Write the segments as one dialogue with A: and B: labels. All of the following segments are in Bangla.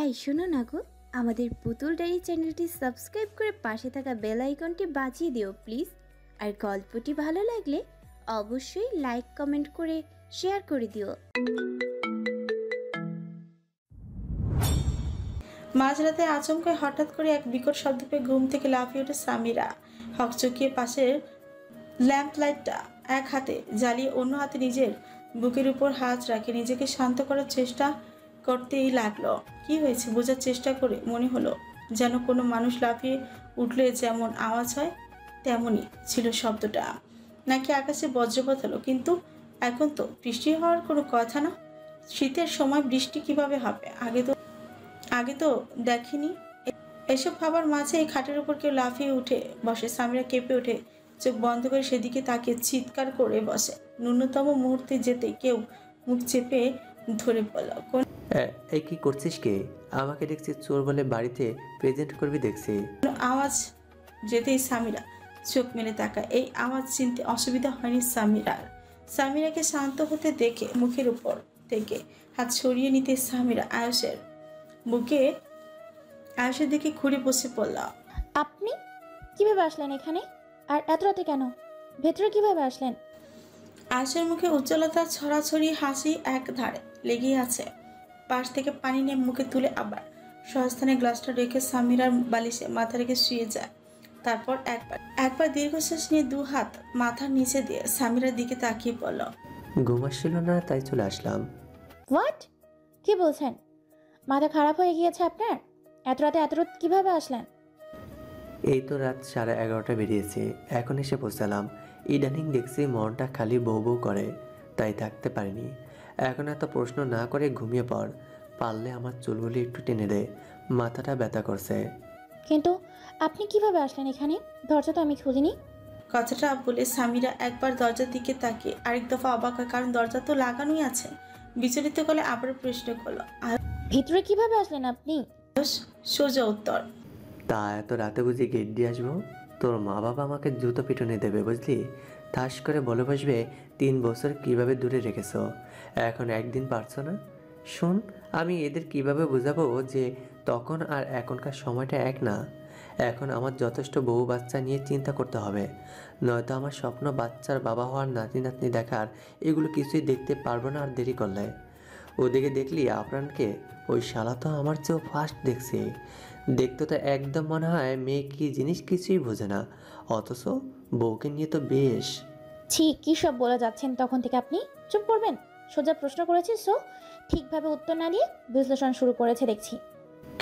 A: এই শোনো না গো, আমাদের পুতুল ডায়েরি চ্যানেলটি সাবস্ক্রাইব করে পাশে থাকা বেল আইকনটি বাজিয়ে দিও প্লিজ। আর গল্পটি ভালো লাগলে অবশ্যই লাইক কমেন্ট করে শেয়ার করে দিও।
B: মাঝরাতে আচমকা হঠাৎ করে এক বিকট শব্দ পেয়ে ঘুম থেকে লাফিয়ে ওঠে সামিরা। হকচকিয়ে পাশের ল্যাম্প লাইটটা এক হাতে জ্বালিয়ে অন্য হাতে নিজের বুকের উপর হাত রাখে নিজেকে শান্ত করার চেষ্টা করতেই লাগলো। কি হয়েছে বোঝার চেষ্টা করে মনে হলো যেন কোনো মানুষ লাফিয়ে উঠলে যেমন আওয়াজ হয় তেমনই ছিল শব্দটা, নাকি আকাশে বজ্রপাত হলো। কিন্তু এখন তো বৃষ্টি হওয়ার কোনো কথা না। শীতের সময় বৃষ্টি কিভাবে হবে আগে তো দেখিনি। এসব ভাবার মাঝে এই খাটের উপর কেউ লাফিয়ে উঠে বসে। সামিরা কেঁপে ওঠে, চোখ বন্ধ করে সেদিকে তাকিয়ে চিৎকার করে বসে। ন্যূনতম মুহূর্তে যেতে কেউ মুখ চেপে ধরে বলল,
C: এই কি করছিস? কে আমাকে দেখছি চোর বলে বাড়িতে প্রেজেন্ট করবি দেখছি।
B: আওয়াজ যেতেই সামিরা চোখ মেলে তাকায়। এই আওয়াজ চিনতে অসুবিধা হয়নি সামিরার। সামিরাকে শান্ত হতে দেখে মুখের উপর থেকে হাত সরিয়ে নিতে সামিরা আয়ুষের দিকে ঘুরে বসে পড়ল।
D: আপনি কিভাবে আসলেন এখানে? আর এত রাতে কেন? ভেতরে কিভাবে আসলেন?
B: আয়ুষের মুখে উজ্জ্বলতার ছড়াছড়ি হাসি এক ধারে লেগেই আছে। পাশ থেকে পানি নিয়ে মুখে তুলে আবার সহস্থানে গ্লাসটা রেখে সামিরার বালিশে মাথা রেখে শুয়ে যায়। তারপর একবার দীর্ঘশ্বাস নিয়ে দু হাত মাথার নিচে দিয়ে সামিরার দিকে তাকিয়ে পড়ল,
C: ঘুম আসছিল না তাই চলে আসলাম।
D: হোয়াট? কি বলছেন? মাথা খারাপ হয়ে গিয়েছে আপনার? এত রাতে কিভাবে আসলেন?
C: এই তো রাত 11:30 বেরিয়েছে, এখন এসে পৌঁছালাম। ইদানিং দেখছি মনটা খালি বউ বউ করে, তাই থাকতে পারিনি। এখন এত প্রশ্ন না করে ঘুমিয়ে পড়। পারলে আমার চুলগুলি একটু টেনে দে, মাথাটা ব্যথা করছে।
D: কিন্তু আপনি কিভাবে আসলেন এখানে? দরজা তো আমি খুলিনি।
B: কথাটা বলে সামিরা একবার দরজার দিকে তাকিয়ে আরেক দফা অবাক হয়, কারণ দরজা তো লাগানোই আছে। বিচলিত গলে আবার প্রশ্ন করলো,
D: ভিতরে কিভাবে আসলেন আপনি?
B: সোজা উত্তর,
C: তা এত রাতে বুঝি গেট দিয়ে আসবো? তোর মা বাবা আমাকে জুতো পিটনে দেবে বুঝলি। ঠাস করে বলে বসবে 3 বছর কিভাবে দূরে রেখেছো, এখন একদিন পারছো না। শোন, আমি এদের কিভাবে বোঝাবো যে তখন আর এখনকার সময়টা এক না। এখন আমার যথেষ্ট বউ বাচ্চা নিয়ে চিন্তা করতে হবে, নয়তো আমার স্বপ্ন বাচ্চার বাবা হওয়ার নাতি নাতনি দেখার এগুলো কিছুই দেখতে পারবো না আর দেরি করলে। ওদিকে দেখলি আফরানকে, ওই শালা তো আমার চেয়েও ফাস্ট দেখছি। দেখতে তো একদম মনে হয় মেয়ে কি জিনিস কিছুই বোঝে না, অথচ বউকে নিয়ে তো বেশ।
D: ছি, কি সব বলে যাচ্ছেন তখন থেকে আপনি? চুপ করবেন? সোজা প্রশ্ন করেছি, সো ঠিকভাবে উত্তর না দিয়ে বিশ্লেষণ শুরু করেছে দেখছি।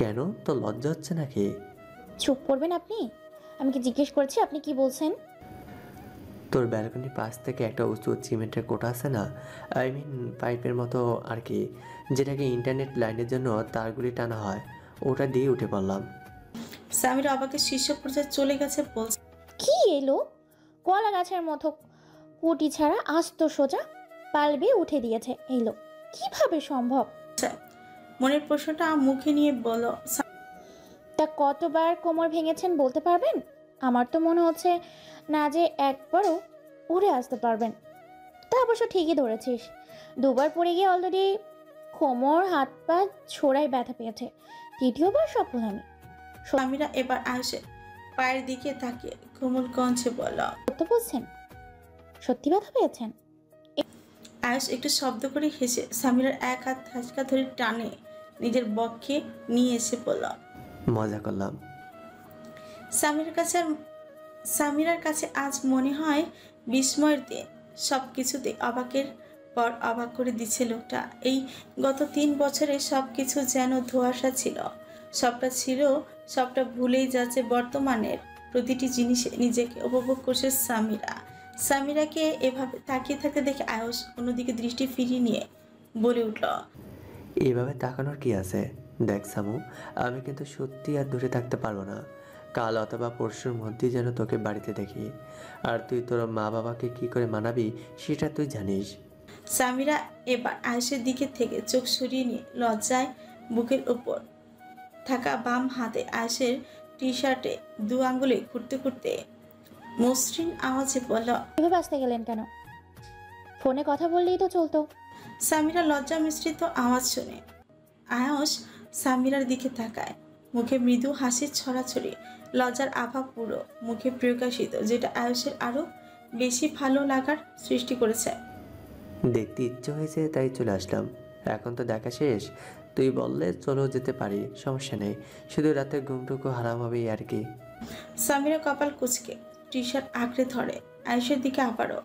C: কেন, তো লজ্জা হচ্ছে নাকি?
D: চুপ করবেন আপনি? আমি কি জিজ্ঞেস করেছি, আপনি কি বলছেন?
C: তোর ব্যালকনির পাশ থেকে একটা উঁচু সিমেন্টের কোটা আছে না, আই মিন পাইপের মতো আর কি, যেটাকে ইন্টারনেট লাইনের জন্য তারগুলি টানা হয়, ওটা দিয়ে উঠে পড়লাম।
B: সামিরা অবাকের শীর্ষ পর্যায়ে চলে গেছে বলছে,
D: কি এলো? কলা গাছের মতো কুটি ছাড়া আস্ত সোজা পালবে উঠে দিয়েছে, এলো কিভাবে সম্ভব?
B: মনের প্রশ্নটা মুখে নিয়ে বলো,
D: তা কতবার কোমর ভেঙেছেন বলতে পারবেন? আমার তো মনে হচ্ছে না যে একবারও উড়ে আসতে পারবেন। তা অবশ্য ঠিকই ধরেছিস, 2বার পড়ে গিয়ে অলরেডি কোমর হাত পা ছোড়ায় ব্যথা পেয়েছে, 3য়বার সফল আমি।
B: সামিরা এবার আয়ুষের পায়ের দিকে তাকিয়ে কোমল কঞ্চে বলল,
D: সত্য বলছেন? সত্যি ব্যথা পেয়েছেন?
B: আয়ুষ একটু শব্দ করে হেসে সামিরার এক হাত ধাক্কা ধরে টানে নিজের বক্ষে নিয়ে এসে বলল,
C: মজা করলাম।
B: সামিরার কাছে আজ মনে হয় বিস্ময়ের দিন। সব কিছুতে অবাকের পর অবাক করে দিচ্ছে লোকটা। এই গত 3 বছরে সব কিছু যেন ধোঁয়াশা ছিল, সবটা ভুলেই যাচ্ছে। বর্তমানের প্রতিটি জিনিসে নিজেকে উপভোগ করছে সামিরাকে এভাবে তাকিয়ে থাকতে দেখে আয়ুষ অন্যদিকে দৃষ্টি ফিরিয়ে নিয়ে বলে উঠল,
C: এভাবে তাকানোর কি আছে? দেখ সামু, আমি কিন্তু সত্যি আর দূরে থাকতে পারবো না। কাল অথবা পরশুর মধ্যেই যেন তোকে বাড়িতে দেখি। আর তুই তোর মা বাবাকে কি করে মানাবি সেটা তুই জানিস।
B: সামিরা এবার আয়ুষের দিকে থেকে চোখ সরিয়ে নিয়ে লজ্জায় বুকের উপর থাকা বাম হাতে আয়ুষের টি শার্টে 2 আঙ্গুলে ঘুরতে ঘুরতে মসৃণ আওয়াজে বলল,
D: এভাবে আসতে গেলেন কেন? ফোনে কথা বললেই তো চলতো।
B: সামিরা লজ্জা মিশ্রিত আওয়াজ শুনে আয়ুষ সামিরার দিকে তাকায়। মুখে মৃদু হাসির ছড়াছড়ি, লজ্জার আভা পুরো মুখে প্রকাশিত, যেটা আয়ুষের আরো বেশি ভালো লাগার সৃষ্টি করেছে।
C: দেখতে ইচ্ছে হয়েছে তাই চলে আসলাম। এখন তো দেখা শেষ, তুই বললে চলো যেতে পারি, সমস্যা নেই, শুধু রাতে ঘুমটুকু হারাম হবে আর কি।
B: সামিরা কপাল কুঁচকে টি শার্ট আঁকড়ে ধরে আয়ুষের দিকে আবারও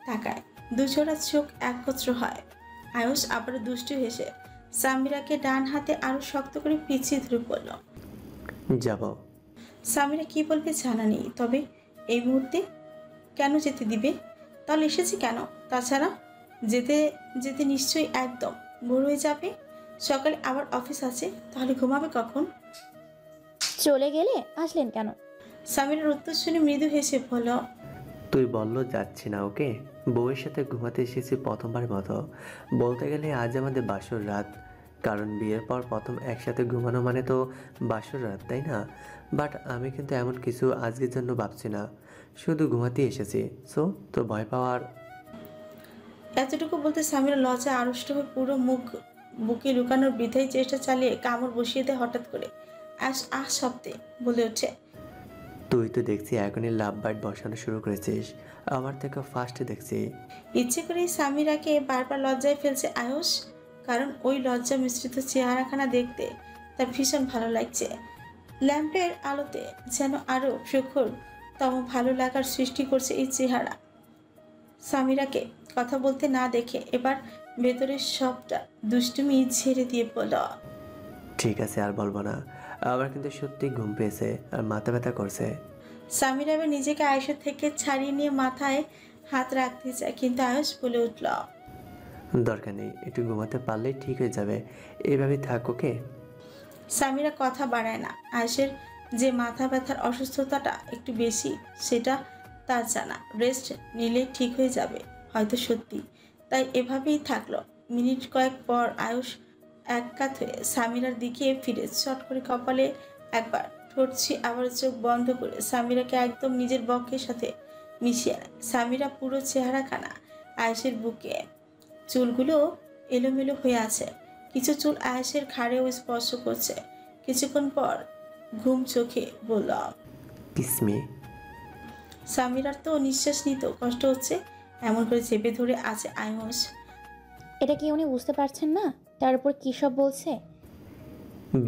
B: তাকায়। দুজোড়া চোখ একত্র হয়। আয়ুষ আবারও দুষ্টু হেসে সামিরাকে ডান হাতে আরো শক্ত করে পিছিয়ে ধরে পড়ল।
C: যাব।
B: সামিরা কি বলবে জানা নেই, তবে এই মুহূর্তে কেন যেতে দিবে? তাহলে এসেছে কেন? তাছাড়া যেতে যেতে নিশ্চয়ই একদম ভোর হয়ে যাবে। সকালে আবার অফিস আছে, তাহলে ঘুমাবে কখন?
D: চলে গেলে আসলেন কেন?
B: সামিরার উত্তর শুনে মৃদু হেসে বলল,
C: তুই বললো যাচ্ছি না, ওকে? বউয়ের সাথে ঘুমাতে এসেছি প্রথমবার মতো। বলতে গেলে আজ আমাদের বাসর রাত, কারণ বিয়ের পর প্রথম একসাথে ঘুমানো মানে তো বাসর রাত, তাই না? বাট আমি কিন্তু এমন কিছু আজকের জন্য ভাবছি না, শুধু ঘুমাতে এসেছি। সো তোর ভয় পাওয়ার।
B: এতটুকু বলতে সামিরা লজ্জা আড়ষ্ট হয়ে পুরো মুখ বুকে লুকানোর বৃথাই চেষ্টা চালিয়ে কামড় বসিয়ে দেয় হঠাৎ করে। আহ শব্দে বলে ওঠে,
C: তুই তো দেখছি এখনই লাভ বাইট বসানো শুরু করেছিস, আমার থেকে ফার্স্ট দেখছি।
B: ইচ্ছে করেই সামিরাকে বারবার লজ্জায় ফেলছে আয়ুষ, কারণ ওই লজ্জা মিশ্রিত চেহারাখানা দেখতে তার ভীষণ ভালো লাগছে। ল্যাম্পের আলোতে যেন আরো প্রখরতম ভালো লাগার সৃষ্টি করছে এই চেহারা। সামিরাকে কথা বলতে না দেখে এবার ভেতরের সবটা দুষ্টুমি ছেড়ে দিয়ে বলল,
C: ঠিক আছে, আর বলবো না। আমার কিন্তু সত্যি ঘুম পেয়েছে আর মাথা ব্যথা করছে।
B: সামিরা এবার নিজেকে আয়ুষের থেকে ছাড়িয়ে নিয়ে মাথায় হাত রাখতে চায়, কিন্তু আয়ুষ বলে উঠল,
C: দরকার নেই, একটু ঘুমাতে পারলেই ঠিক হয়ে যাবে, এইভাবেই থাক, ওকে?
B: সামিরা কথা বাড়ায় না। আয়ুষের যে মাথা ব্যথার অসুস্থতাটা একটু বেশি, সেটা তার জানা। রেস্ট নিলে ঠিক হয়ে যাবে হয়তো সত্যি, তাই এভাবেই থাকলো। মিনিট কয়েক পর আয়ুষ এক কাত হয়ে সামিরার দিকে ফিরে চট করে কপালে একবার ঠোঁটছি, আবার চোখ বন্ধ করে সামিরাকে একদম নিজের বক্ষের সাথে মিশিয়ে নেয়। সামিরা পুরো চেহারাখানা আয়ুষের বুকে, চুলগুলো এলোমেলো হয়ে আছে, কিছু চুল আয়ুষের ঘাড়েও স্পর্শ করছে। কিছুক্ষণ পর ঘুম চোখে বলল,
C: কিসমি।
B: সামিরার তো নিঃশ্বাস নিত কষ্ট হচ্ছে, এমন করে চেপে ধরে আছে আয়ুষ।
D: এটা কি উনি বুঝতে পারছেন না তার উপর কী সব বলছে?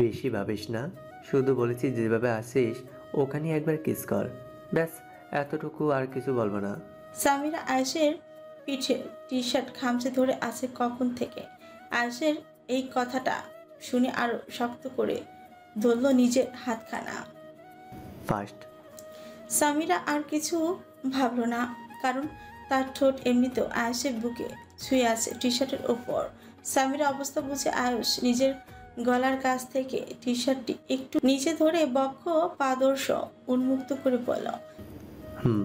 C: বেশি ভাবিস না, শুধু বলেছি যেভাবে আসিস ওখানে একবার কিস কর, ব্যাস, এতটুকু, আর কিছু বলবো না।
B: সামিরা আয়ুষের পিঠে টি শার্ট খামচে ধরে আছে কখন থেকে। আয়ুষের এই কথাটা শুনে আরো শক্ত করে ধরল নিজের হাতখানা।
C: ফার্স্ট।
B: সামিরা আর কিছু ভাবল না, কারণ তার ঠোঁট এমনিতেও আয়ুষের বুকে ছুঁয়ে আছে টি শার্টের ওপর। সামিরা অবস্থা বুঝে আয়ুষ নিজের গলার কাছ থেকে টি শার্টটি একটু নিচে ধরে বক্ষ পাদর্শ উন্মুক্ত করে বলল,
C: হুম।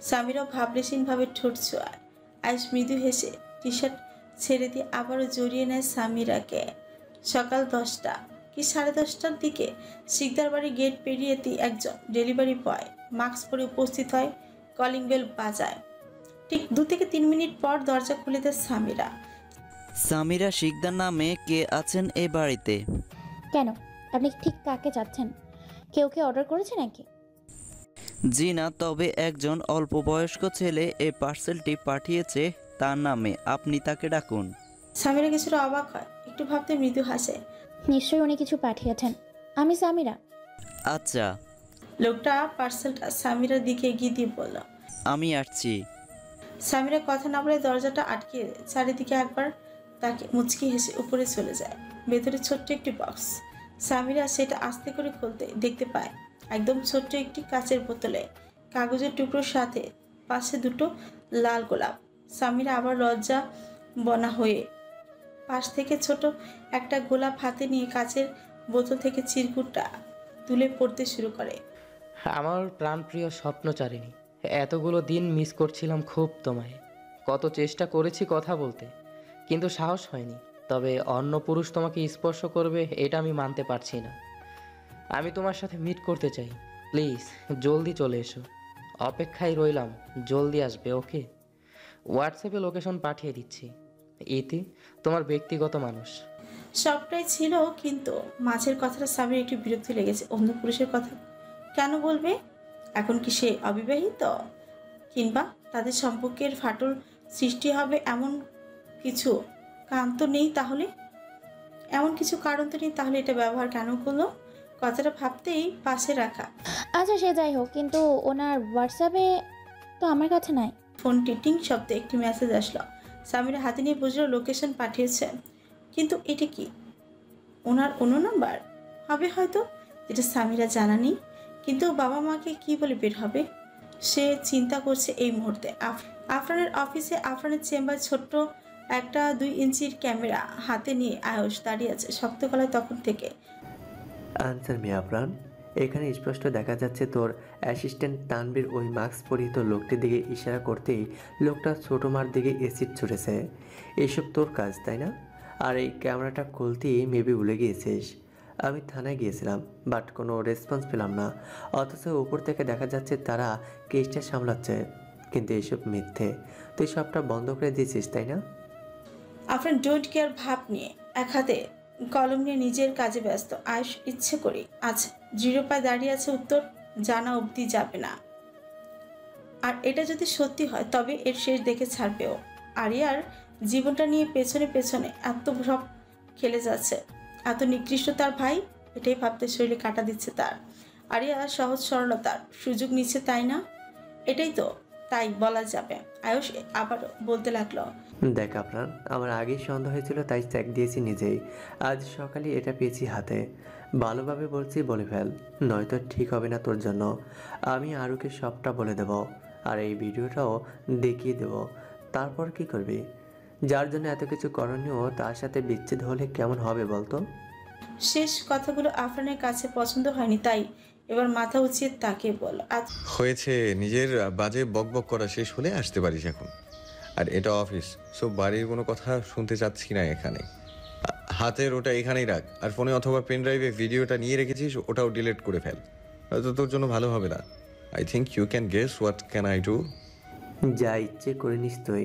B: সামিরাও ভাবলেশীনভাবে ঠোঁট ছোঁয়ায়। আয়ুষ মৃদু হেসে টি শার্ট ছেড়ে দিয়ে আবারও জড়িয়ে নেয় সামিরাকে। সকাল 10টা কি 10:30টার দিকে শিকদার বাড়ি গেট পেরিয়েতেই একজন ডেলিভারি বয় মাস্ক পরে উপস্থিত হয়। কলিং বেল বাজায়। ঠিক 2 থেকে 3 মিনিট পর দরজা খুলে দেয় সামিরা।
E: সামিরা শিকদার নামে কে আছেন এই বাড়িতে?
D: কেন? আপনি ঠিক কাকে চাচ্ছেন? কেউ অর্ডার করেছে নাকি?
E: জি না, তবে একজন অল্প বয়স্ক ছেলে এই পার্সেলটি পাঠিয়েছে তার নামে, আপনি তাকে ডাকুন।
B: সামিরা কিছুটা অবাক হয়, একটু ভাবতে মৃদু হাসে।
D: নিশ্চয়ই উনি কিছু পাঠিয়েছেন। আমি সামিরা।
E: আচ্ছা।
B: লোকটা পার্সেলটা সামিরার দিকে এগিয়ে দিয়ে বলল,
E: আমি আসছি।
B: সামিরা কথা না বলে দরজাটা আটকে চারিদিকে একবার তাকে মুচকি হেসে উপরে চলে যায়। ভেতরে ছোট্ট একটি বক্স। সামিরা সেটা আস্তে করে খুলতে দেখতে পায় একদম ছোট্ট একটি কাচের বোতলে কাগজের টুকরোর সাথে পাশে দুটো লাল গোলাপ। সামিরা আবার লজ্জা বনা হয়ে পাশ থেকে ছোট একটা গোলাপ হাতে নিয়ে কাচের বোতল থেকে চিরকুটটা তুলে পড়তে শুরু করে।
F: আমার প্রাণপ্রিয় স্বপ্নচারিণী, এতগুলো দিন মিস করছিলাম খুব তোমায়। কত চেষ্টা করেছি কথা বলতে, কিন্তু সাহস হয়নি। তবে অন্য পুরুষ তোমাকে স্পর্শ করবে এটা আমি মানতে পারছি না। আমি তোমার সাথে মিট করতে চাই, প্লিজ জলদি চলে এসো। অপেক্ষায় রইলাম, জলদি আসবে, ওকে? হোয়াটসঅ্যাপে লোকেশন পাঠিয়ে দিচ্ছি। ইতি, তোমার ব্যক্তিগত মানুষ।
B: সবটাই ছিল, কিন্তু মাঝের কথাটা স্বামীর একটু বিরক্তি লেগেছে। অন্য পুরুষের কথা কেন বলবে? এখন কি সে অবিবাহিত? কিংবা তাদের সম্পর্কের ফাটল সৃষ্টি হবে এমন কিছু কারণ তো নেই তাহলে? এমন কিছু কারণ তো নেই, তাহলে এটা ব্যবহার কেন করলো? কথাটা ভাবতেই পাশে রাখা
D: আচ্ছা সে যাই হোক, কিন্তু ওনার হোয়াটসঅ্যাপে তো আমার কাছে নাই।
B: ফোনটি টিং শব্দে একটি মেসেজ আসলো। সামিরা হাতে নিয়ে বুঝলো লোকেশন পাঠিয়েছে, কিন্তু এটা কি ওনার অন্য নাম্বার হবে হয়তো, যেটা সামিরা জানা নেই। কিন্তু বাবা মাকে কি বলে বের হবে সে চিন্তা করছে এই মুহূর্তে। আফরানের অফিসে, আফরানের চেম্বার, ছোট্ট একটা 2 ইঞ্চির ক্যামেরা হাতে নিয়ে আয়ুষ দাঁড়িয়ে আছে শক্ত গলায় তখন থেকে।
C: আনসার মি আফরান, এখানে স্পষ্ট দেখা যাচ্ছে তোর অ্যাসিস্ট্যান্ট তানবীর ওই মাস্ক পরিহিত লোকটির দিকে ইশারা করতেই লোকটা ছোটো মার দিকে অ্যাসিড ছুটেছে। এসব তোর কাজ তাই না? আর এই ক্যামেরাটা খুলতেই মেবি ভুলে গিয়েছিস। আমি থানায় গিয়েছিলাম, বাট কোনো রেসপন্স পেলাম না। অথচ উপর থেকে দেখা যাচ্ছে তারা কেসটা সামলাচ্ছে, কিন্তু এসব মিথ্যে। তুই সবটা বন্ধ করে দিয়েছিস তাই না?
B: আফরান ডোন্ট কেয়ার ভাব নিয়ে এক হাতে কলম নিয়ে নিজের কাজে ব্যস্ত। আয়ুষ ইচ্ছে করে আজ দৃঢ় পায়ে দাঁড়িয়ে আছে, উত্তর জানা অবধি যাবে না। আর এটা যদি সত্যি হয় তবে এর শেষ দেখে ছাড়বেও। আরিয়ার জীবনটা নিয়ে পেছনে পেছনে এত সব খেলে যাচ্ছে, এত নিকৃষ্ট তার ভাই, এটাই ভাবতে শরীরে কাটা দিচ্ছে তার। আরিয়া সহজ সরলতার সুযোগ নিচ্ছে তাই না? এটাই তো, তাই বলা যাবে। আয়ুষ আবারও বলতে লাগলো,
C: দেখ আপনার, আমার আগেই সন্দেহ হয়েছিল তাই চেক দিয়েছি নিজেই। আজ সকালে এটা পেয়েছি হাতে। ভালোভাবে বলছি বলে ফেল, নয়তো ঠিক হবে না তোর জন্য। আমি আরুকে সবটা বলে দেব, আর এই ভিডিওটাও দেখিয়ে দেব। তারপর কি করবি? যার জন্য এত কিছু করণীয় তার সাথে বিচ্ছেদ হলে কেমন হবে বলতো?
B: শেষ কথাগুলো আফরানের কাছে পছন্দ হয়নি, তাই এবার মাথা উঁচিয়ে তাকে বলল, আজ
G: হয়েছে, নিজের বাজে বকবক করা শেষ হলে আসতে পারিস এখন। আর এটা অফিস, সো বাড়ির কোনো কথা শুনতে চাচ্ছি না এখানে। হাতের ওটা এখানেই রাখ, আর ফোনে অথবা পেন ড্রাইভে ভিডিওটা নিয়ে রেখেছিস ওটাও ডিলিট করে ফেল, হয়তো তোর জন্য ভালো হবে না। I think you can guess what can I do.
C: যা ইচ্ছে করে নিস তুই,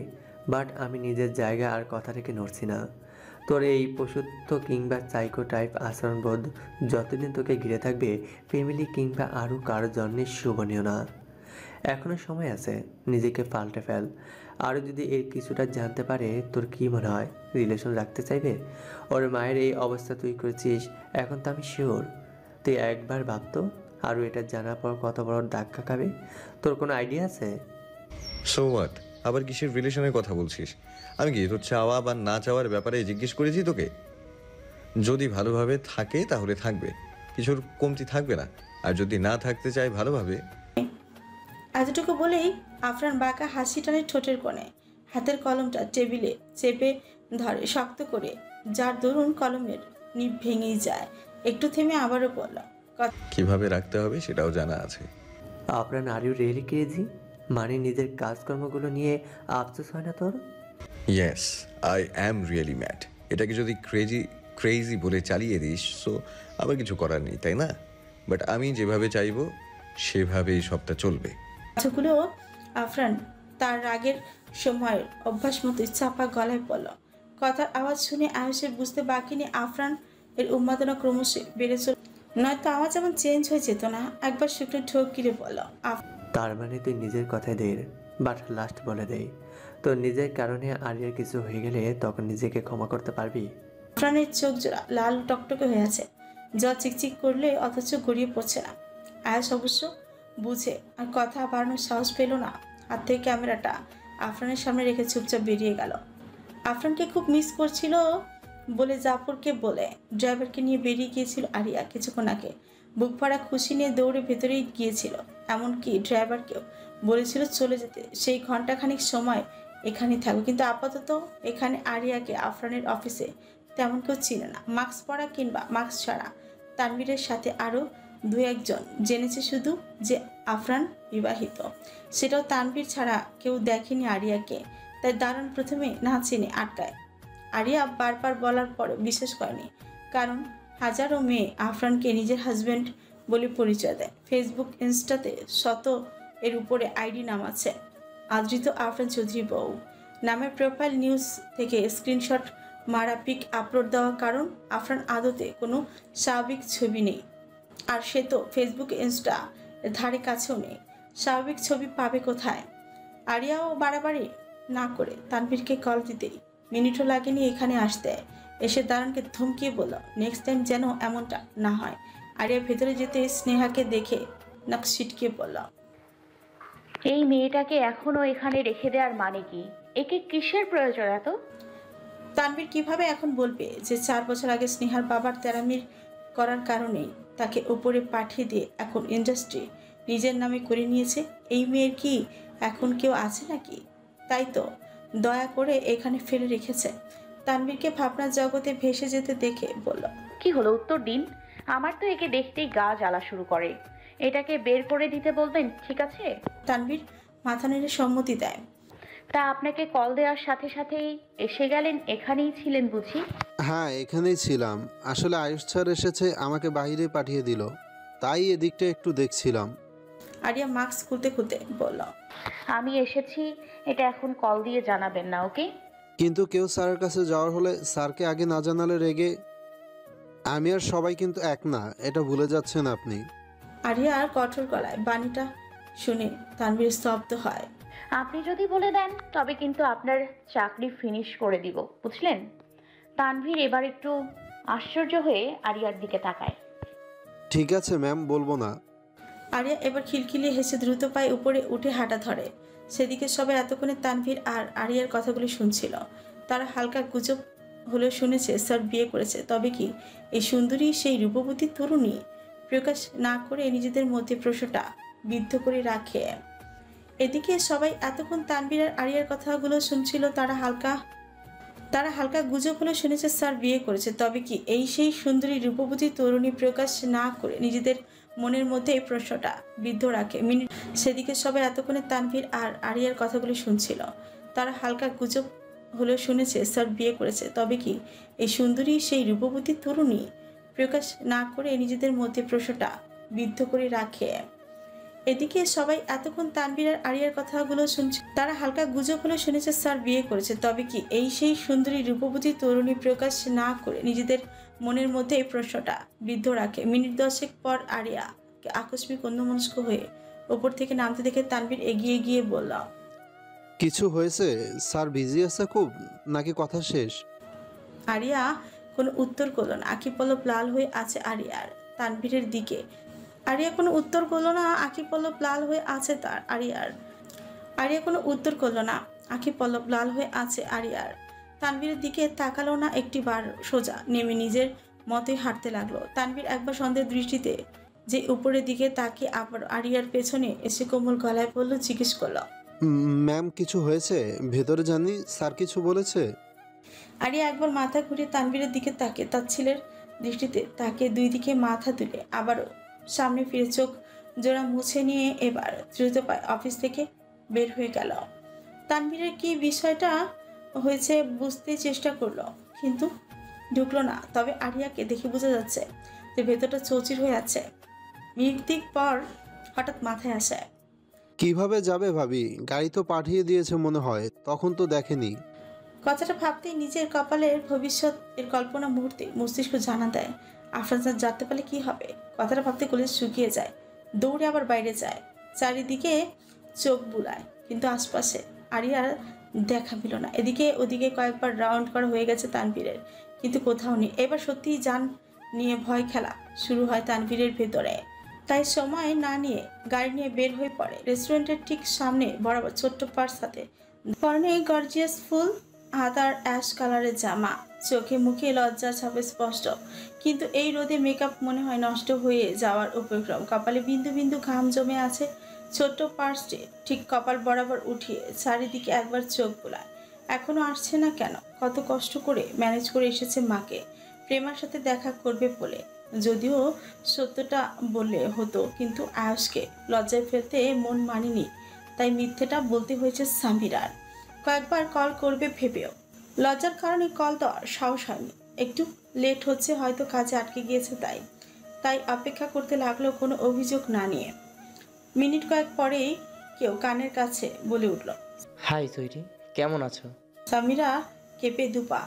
C: বাট আমি নিজের জায়গা আর কথা রেখে নড়ছি না। তোর এই পশুত্ব কিংবা সাইকো টাইপ আচরণবোধ যতদিন তোকে ঘিরে থাকবে, ফ্যামিলি কিংবা আরও কারোর জন্যে শোভনীয় না। এখনও সময় আছে, নিজেকে পাল্টে ফেল। আরও যদি এর কিছুটা জানতে পারে, তোর কি মনে হয় রিলেশন রাখতে চাইবে? ওর মায়ের এই অবস্থা তুই করেছিস, এখন তো আমি শিওর তুই একবার ভাবতো আরও এটা জানার পর কত বড় ধাক্কা খাবে। তোর কোনো আইডিয়া আছে?
G: সো হোয়াট, আবার কিসের রিলেশনের কথা বলছিস? আমি কি তোর চাওয়া বা না চাওয়ার ব্যাপারে জিজ্ঞেস করেছি তোকে? যদি ভালোভাবে থাকে তাহলে থাকবে, কিছুর কমতি থাকবে না। আর যদি না থাকতে চায় ভালোভাবে।
B: এতটুকু বলেই আফরান বাঁকা হাসি টানে ঠোঁটের কোণে, হাতের কলমটা টেবিলে চেপে ধরে শক্ত করে, যার দরুন কলমের নিব ভেঙেই যায়। একটু থেমে আবারও বলল,
G: কিভাবে রাখতে হবে সেটাও জানা আছে।
C: আপনার আর ইউ রিয়েলি ক্রেজি? মানে নিজের কাজকর্মগুলো নিয়ে আফসোস হয় না তোর?
G: Yes, I am really mad. এটাকে যদি ক্রেজি বলে চালিয়ে দিস, সো আবার কিছু করার নেই, তাই না? বাট আমি যেভাবে চাইবো সেভাবেই সবটা চলবে।
B: কথাগুলো আফরান তার রাগের সময়ের অভ্যাস মতোই চাপা গলায় বলল। কথার আওয়াজ শুনে আয়ুষের বুঝতে বাকি নেই আফরান এর উন্মাদনা ক্রমশ বেড়ে চল, নয়তো আওয়াজ যেমন চেঞ্জ হয়ে যেত না। একবার শুকনো ঢোক গিরে বলল,
C: তার মানে তুই নিজের কথাই দে, বাট লাস্ট বলে দেই, তোর নিজের কারণে আরিয়ার কিছু হয়ে গেলে তখন নিজেকে ক্ষমা করতে পারবি?
B: আফরানের চোখ জোড়া লাল টকটকে হয়ে আছে, যা চিকচিক করলে অথচ গড়িয়ে পড়ছে না। আয়াস অবশ্য বুঝে আর কথা বাড়ানোর সাহস পেল না। হাত থেকে ক্যামেরাটা আফরানের সামনে রেখে চুপচাপ বেরিয়ে গেল। আফরানকে খুব মিস করছিল বলে জাফরকে বলে ড্রাইভারকে নিয়ে বেরিয়ে গিয়েছিল আরিয়া কিছুক্ষণ আগে। বুক ভরা খুশি নিয়ে দৌড়ে ভেতরেই গিয়েছিল, এমনকি ড্রাইভারকেও বলেছিল চলে যেতে, সেই ঘন্টাখানিক সময় এখানেই থাকবে। কিন্তু আপাতত এখানে আরিয়াকে আফরানের অফিসে তেমন কেউ চিনে না, মাস্ক পরা কিংবা মাস্ক ছাড়া। তানভীরের সাথে আরও 2-1 জন জেনেছে শুধু যে আফরান বিবাহিত, সেটাও তানভীর ছাড়া কেউ দেখেনি আরিয়াকে। তাই দারুণ প্রথমে না চিনে আটকায়। আরিয়া বারবার বলার পরে বিশ্বাস করেনি, কারণ হাজারো মেয়ে আফরানকে নিজের হাজব্যান্ড বলে পরিচয় দেয়। ফেসবুক, ইনস্টাতে শত এর উপরে আইডি নাম আছে। আদৃত আফরান চৌধুরী বউ নামের প্রোফাইল নিউজ থেকে স্ক্রিনশট মারা পিক আপলোড দেওয়া, কারণ আফরান আদতে কোনো স্বাভাবিক ছবি নেই। আর সে তো ফেসবুক ইনস্টা ধারে কাছেও নেই, স্বাভাবিক ছবি পাবে কোথায়? আরিয়াও বাড়াবাড়ি না করে তানভীরকে কল দিতেই মিনিটও লাগেনি এখানে আসতে। এসে দারুণকে ধমকিয়ে বলল, নেক্সট টাইম যেন এমনটা না হয়। আরিয়া ভেতরে যেতে স্নেহাকে দেখে নাক ছিটকে বলল,
H: এই মেয়েটাকে এখনো এখানে রেখে দেওয়ার মানে কি? একে কিসের প্রয়োজন এত?
B: তানভীর কিভাবে এখন বলবে যে 4 বছর আগে স্নেহার বাবার তেরামির করার কারণেই তাকে উপরে পাঠিয়ে দিয়ে এখন ইন্ডাস্ট্রি নিজের নামে করে নিয়েছে? এই মেয়ের কি এখন কেউ আছে নাকি? তাই তো দয়া করে এখানে ফেলে রেখেছে। তানভীরকে ভাবনার জগতে ভেসে যেতে দেখে বলল,
H: কি হলো উত্তর দিন। আমার তো একে দেখতেই গা জ্বালা শুরু করে। এটাকে বের করে দিতে বলবেন, ঠিক আছে?
B: তানভীর মাথা নেড়ে সম্মতি দেয়।
H: তা আপনাকে কল দেওয়ার সাথে সাথেই এসে গেলেন, এখানেই ছিলেন বুঝি?
I: হ্যাঁ, এখানেই ছিলাম। আসলে আয়ুষ স্যার এসেছে, আমাকে বাইরে পাঠিয়ে দিল, তাই এদিকটা একটু দেখছিলাম।
B: আরিয়া মাস্ক খুলতে খুলতে বলল,
H: আমি এসেছি এটা এখন কল দিয়ে জানাবেন না, ওকে?
I: কিন্তু কেউ স্যারের কাছে যাওয়ার হলে স্যারকে আগে না জানালে রেগে? আমি আর সবাই কিন্তু এক না, এটা ভুলে যাচ্ছেন আপনি।
B: আরিয়ার কঠোর গলায় বাণীটা শুনে তানভীর স্তব্ধ হয়।
H: আপনি যদি বলে দেন তবে কিন্তু আপনার চাকরি ফিনিশ করে দিব, বুঝলেন? তানভীর এবার একটু আশ্চর্য হয়ে আরিয়ার দিকে তাকায়।
I: ঠিক আছে ম্যাম, বলবো না।
B: আরিয়া এবার খিলখিলিয়ে হেসে দ্রুত পায়ে উপরে উঠে হাঁটা ধরে। সেদিকে সবাই এতক্ষণে তানভীর আর আরিয়ার কথাগুলি শুনছিল। তারা হালকা গুজব হলেও শুনেছে স্যার বিয়ে করেছে, তবে কি এই সুন্দরী সেই রূপবতী তরুণী? প্রকাশ না করে নিজেদের মধ্যে প্রশ্নটা বিদ্ধ করে রাখে। এদিকে সবাই এতক্ষণ তানভীর আর আরিয়ার কথাগুলো শুনছিল। তারা হালকা গুজব হলেও শুনেছে স্যার বিয়ে করেছে, তবে কি এই সেই সুন্দরী রূপবতী তরুণী? প্রকাশ না করে নিজেদের মনের মধ্যে এই প্রশ্নটা বিদ্ধ রাখে। সেদিকে সবাই এতক্ষণে তানভীর আর আরিয়ার কথাগুলি শুনছিল। তারা হালকা গুজব হলেও শুনেছে স্যার বিয়ে করেছে, তবে কি এই সুন্দরী সেই রূপবতী তরুণী? প্রকাশ না করে নিজেদের মধ্যে প্রশ্নটা বিদ্ধ করে রাখে। এদিকে সবাই এতক্ষণ তানভীর আর আরিয়ার কথাগুলো শুনছে। তারা হালকা গুজব হলেও শুনেছে স্যার বিয়ে করেছে, তবে কি এই সেই সুন্দরী রূপবতী তরুণী? প্রকাশ না করে নিজেদের মনের মধ্যে এই প্রশ্নটা বিদ্ধ রাখে। মিনিট 10 পর আরিয়া আকস্মিক অন্যমনস্ক হয়ে ওপর থেকে নামতে দেখে তানভীর এগিয়ে গিয়ে বলল,
I: কিছু হয়েছে? স্যার বিজি আছে খুব, নাকি কথা শেষ?
B: আরিয়া কোনো উত্তর করলো না। আঁখি পল্লব লাল হয়ে আছে আরিয়ার তানভীরের দিকে। আরিয়া কোনো উত্তর করলো না। আঁখি পল্লব লাল হয়ে আছে তার আরিয়ার। আরিয়া কোনো উত্তর করলো না। আঁখি পল্লব লাল হয়ে আছে আরিয়ার তানভীরের দিকে তাকালো না একটিবার। সোজা নেমে নিজের মতোই হাঁটতে লাগলো। তানভীর একবার সন্দেহের দৃষ্টিতে যে উপরের দিকে তাকিয়ে আবার আরিয়ার পেছনে এসে কোমল গলায় বলল, জিজ্ঞেস করলো,
I: ম্যাম কিছু হয়েছে? ভেতরে জানি, স্যার কিছু বলেছে?
B: আরিয়া একবার মাথা ঘুরিয়ে তানভীরের দিকে তাকে তার ছেলের দৃষ্টিতে তাকে দুই দিকে মাথা তুলে আবারও সামনে ফিরে চোখ জোড়া মুছে নিয়ে এবার দ্রুত পায়ে অফিস থেকে বের হয়ে গেল। তানভীরের কি বিষয়টা হয়েছে বুঝতে চেষ্টা করলো, কিন্তু ঢুকলো না। তবে আরিয়াকে দেখে বোঝা যাচ্ছে যে ভেতরটা চৌচির হয়ে আছে। মিনিট পর হঠাৎ মাথায় আসে,
I: কিভাবে যাবে ভাবি? গাড়ি তো পাঠিয়ে দিয়েছে মনে হয়, তখন তো দেখেনি।
B: কথাটা ভাবতেই নিজের কপালের ভবিষ্যৎ এর কল্পনা মুহূর্তে মস্তিষ্ক জানা দেয়। আফরান স্যার জানতে পারলে কি হবে? কথাটা ভাবতে কলেজ শুকিয়ে যায়। দৌড়ে আবার বাইরে যায়, চারিদিকে চোখ বুলায়, কিন্তু আশপাশে আরিয়ার দেখা মিল না। এদিকে ওদিকে কয়েকবার রাউন্ড করা হয়ে গেছে তানভীরের, কিন্তু কোথাও নেই। এবার সত্যিই জান নিয়ে ভয় খেলা শুরু হয় তানভীরের ভেতরে। তাই সময় না নিয়ে গাড়ি নিয়ে বের হয়ে পড়ে রেস্টুরেন্টের ঠিক সামনে বরাবর ছোট্ট পার্স হাতে, পরনে গর্জিয়াস ফুল, হাতার অ্যাশ কালারের জামা, চোখে মুখে লজ্জা ছাপে স্পষ্ট। কিন্তু এই রোদে মেকআপ মনে হয় নষ্ট হয়ে যাওয়ার উপক্রম। কপালে বিন্দু বিন্দু ঘাম জমে আছে। ছোট্ট পার্সটি ঠিক কপাল বরাবর উঠিয়ে চারিদিকে একবার চোখ বোলায়। এখনো আসছে না কেন? কত কষ্ট করে ম্যানেজ করে এসেছে মাকে প্রেমার সাথে দেখা করবে বলে। যদিও সত্যটা বললে হতো, কিন্তু আয়ুষকে লজ্জায় ফেলতে মন মানেনি, তাই মিথ্যেটা বলতে হয়েছে সামিরার। কয়েকবার কল করবে ভেবেও লজ্জার কারণে কল দেওয়ার সাহস হয়নি। একটু লেট হচ্ছে, হয়তো কাজে আটকে গিয়েছে, তাই অপেক্ষা করতে লাগলো কোনো অভিযোগ না নিয়ে। মিনিট কয়েক পরেই কেউ কানের কাছে বলে উঠল,
F: হাই সুইটি, কেমন আছো?
B: সামিরা কেঁপে দুপা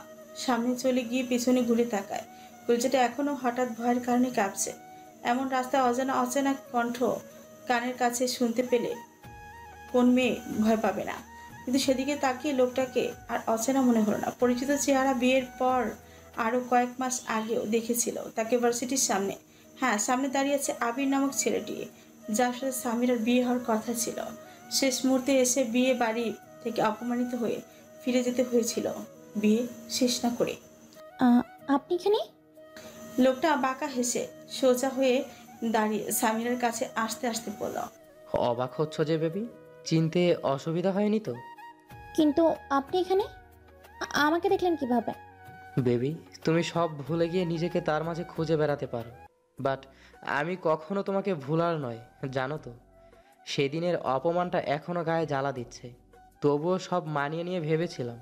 B: সামনে চলে গিয়ে পেছনে ঘুরে তাকায়। কলজাটা এখনো হঠাৎ ভয়ের কারণে কাঁপছে। এমন রাস্তায় অজানা অচেনা কণ্ঠ কানের কাছে শুনতে পেলে কোন মেয়ে ভয় পাবে না? কিন্তু সেদিকে তাকিয়ে লোকটাকে আর অচেনা মনে হলো না। পরিচিত চেহারা, বিয়ের পর আরও কয়েক মাস আগেও দেখেছিল তাকে ভার্সিটির সামনে। হ্যাঁ, সামনে দাঁড়িয়ে আছে আবির নামক ছেলেটি, যার সাথে সামিরার বিয়ে হওয়ার কথা ছিল। শেষ মুহূর্তে এসে বিয়ে বাড়ি থেকে অপমানিত হয়ে ফিরে যেতে হয়েছিল বিয়ে শেষ না করে।
D: আপনি এখানে?
B: লোকটা বাঁকা হেসে সোজা হয়ে দাঁড়িয়ে সামিরার কাছে আসতে আসতে বলল,
F: অবাক হচ্ছ যে বেবি? চিনতে অসুবিধা হয়নি তো?
D: কিন্তু আপনি এখানে আমাকে দেখলেন কিভাবে?
F: বেবি, তুমি সব ভুলে গিয়ে নিজেকে তার মাঝে খুঁজে বেড়াতে পারো, বাট আমি কখনো তোমাকে ভুলার নয়, জানো তো? সেদিনের অপমানটা এখনো গায়ে জ্বালা দিচ্ছে। তবুও সব মানিয়ে নিয়ে ভেবেছিলাম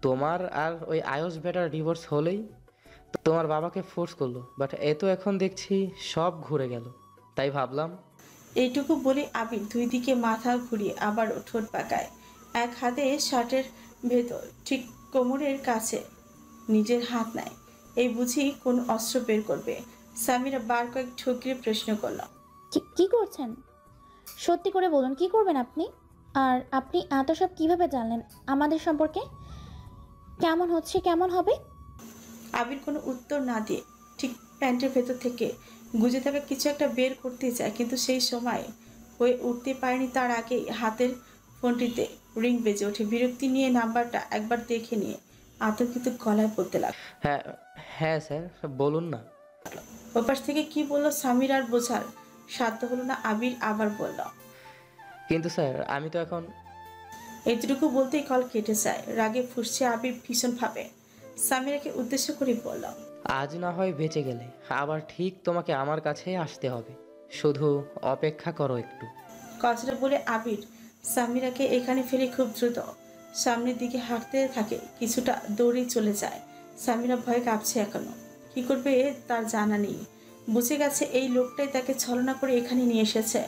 F: তোমার আর ওই আয়ুষ বেটার ডিভোর্স হলেই তোমার বাবাকে ফোর্স করলো, বাট এ তো এখন দেখছি সব ঘুরে গেল। তাই ভাবলাম।
B: এইটুকু বলে আবির দুই দিকে মাথা ঘুরিয়ে আবারও ঠোঁট পাকায়। এক হাতে শার্টের ভেতর ঠিক কোমরের কাছে নিজের হাত নেয়। এই বুঝি কোন অস্ত্র বের করবে? সামিরা বার কয়েক ঠকিয়ে প্রশ্ন করল,
D: কি করছেন? সত্যি করে বলুন, কি করবেন আপনি? আর আপনি এত সব কিভাবে জানলেন আমাদের সম্পর্কে? কেমন হচ্ছে, কেমন হবে?
B: আবির কোনো উত্তর না দিয়ে ঠিক প্যান্টের ভেতর থেকে গুজে থাকা কিছু একটা বের করতে চায়, কিন্তু সেই সময় হয়ে উঠতে পারেনি। তার আগেই হাতের ফোনটিতে রিং বেজে ওঠে। বিরক্তি নিয়ে নাম্বারটা একবার দেখে নিয়ে আতঙ্কিত গলায় বলতে লাগলো,
F: হ্যাঁ হ্যাঁ স্যার, বলুন না।
B: ওপাশ থেকে কি বললো সামির আর বোঝার সাধ্য হলো না। আবির আবার বলল,
F: কিন্তু স্যার আমি তো এখন।
B: এইটুকু বলতেই কল কেটে যায়। রাগে ফুঁসছে আবির ভীষণ ভাবে। সামিরাকে উদ্দেশ্য করে বলল,
F: আজ না হয় বেঁচে গেলে, আবার ঠিক তোমাকে আমার কাছে আসতে হবে। শুধু অপেক্ষা করো একটু।
B: কথাটা বলে আবির সামিরাকে এখানে ফেলে খুব দ্রুত সামনের দিকে হাঁটতে থাকে। কিছুটা দৌড়ে চলে যায়। সামিরা ভয়ে কাঁপছে এখনো। কি করবে তার জানা নেই। বুঝে গেছে এই লোকটাই তাকে ছলনা করে এখানে নিয়ে এসেছে।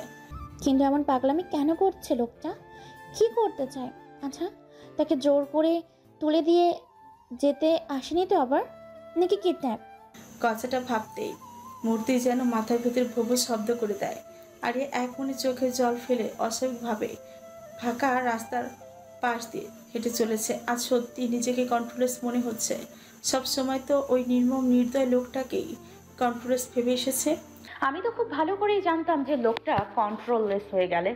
D: কিন্তু এমন পাগলামি কেন করছে লোকটা? কি করতে চায়? আচ্ছা, তাকে জোর করে তুলে দিয়ে যেতে আসেনি তো আবার, নাকি কিডন্যাপ?
B: কথাটা ভাবতেই মূর্তি যেন মাথার ভেতর ভবু শব্দ করে দেয়। আর এ এক মনে চোখে জল ফেলে অস্বাভাবিকভাবে ফাঁকা রাস্তার পাশ দিয়ে হেঁটে চলেছে। আজ সত্যি নিজেকে কন্ট্রোলেস মনে হচ্ছে। সব সময় তো ওই নির্মম নির্দয় লোকটাকেই কন্ট্রোলেস ভেবে এসেছে।
H: আমি তো খুব ভালো করেই জানতাম যে লোকটা কন্ট্রোললেস হয়ে গেলে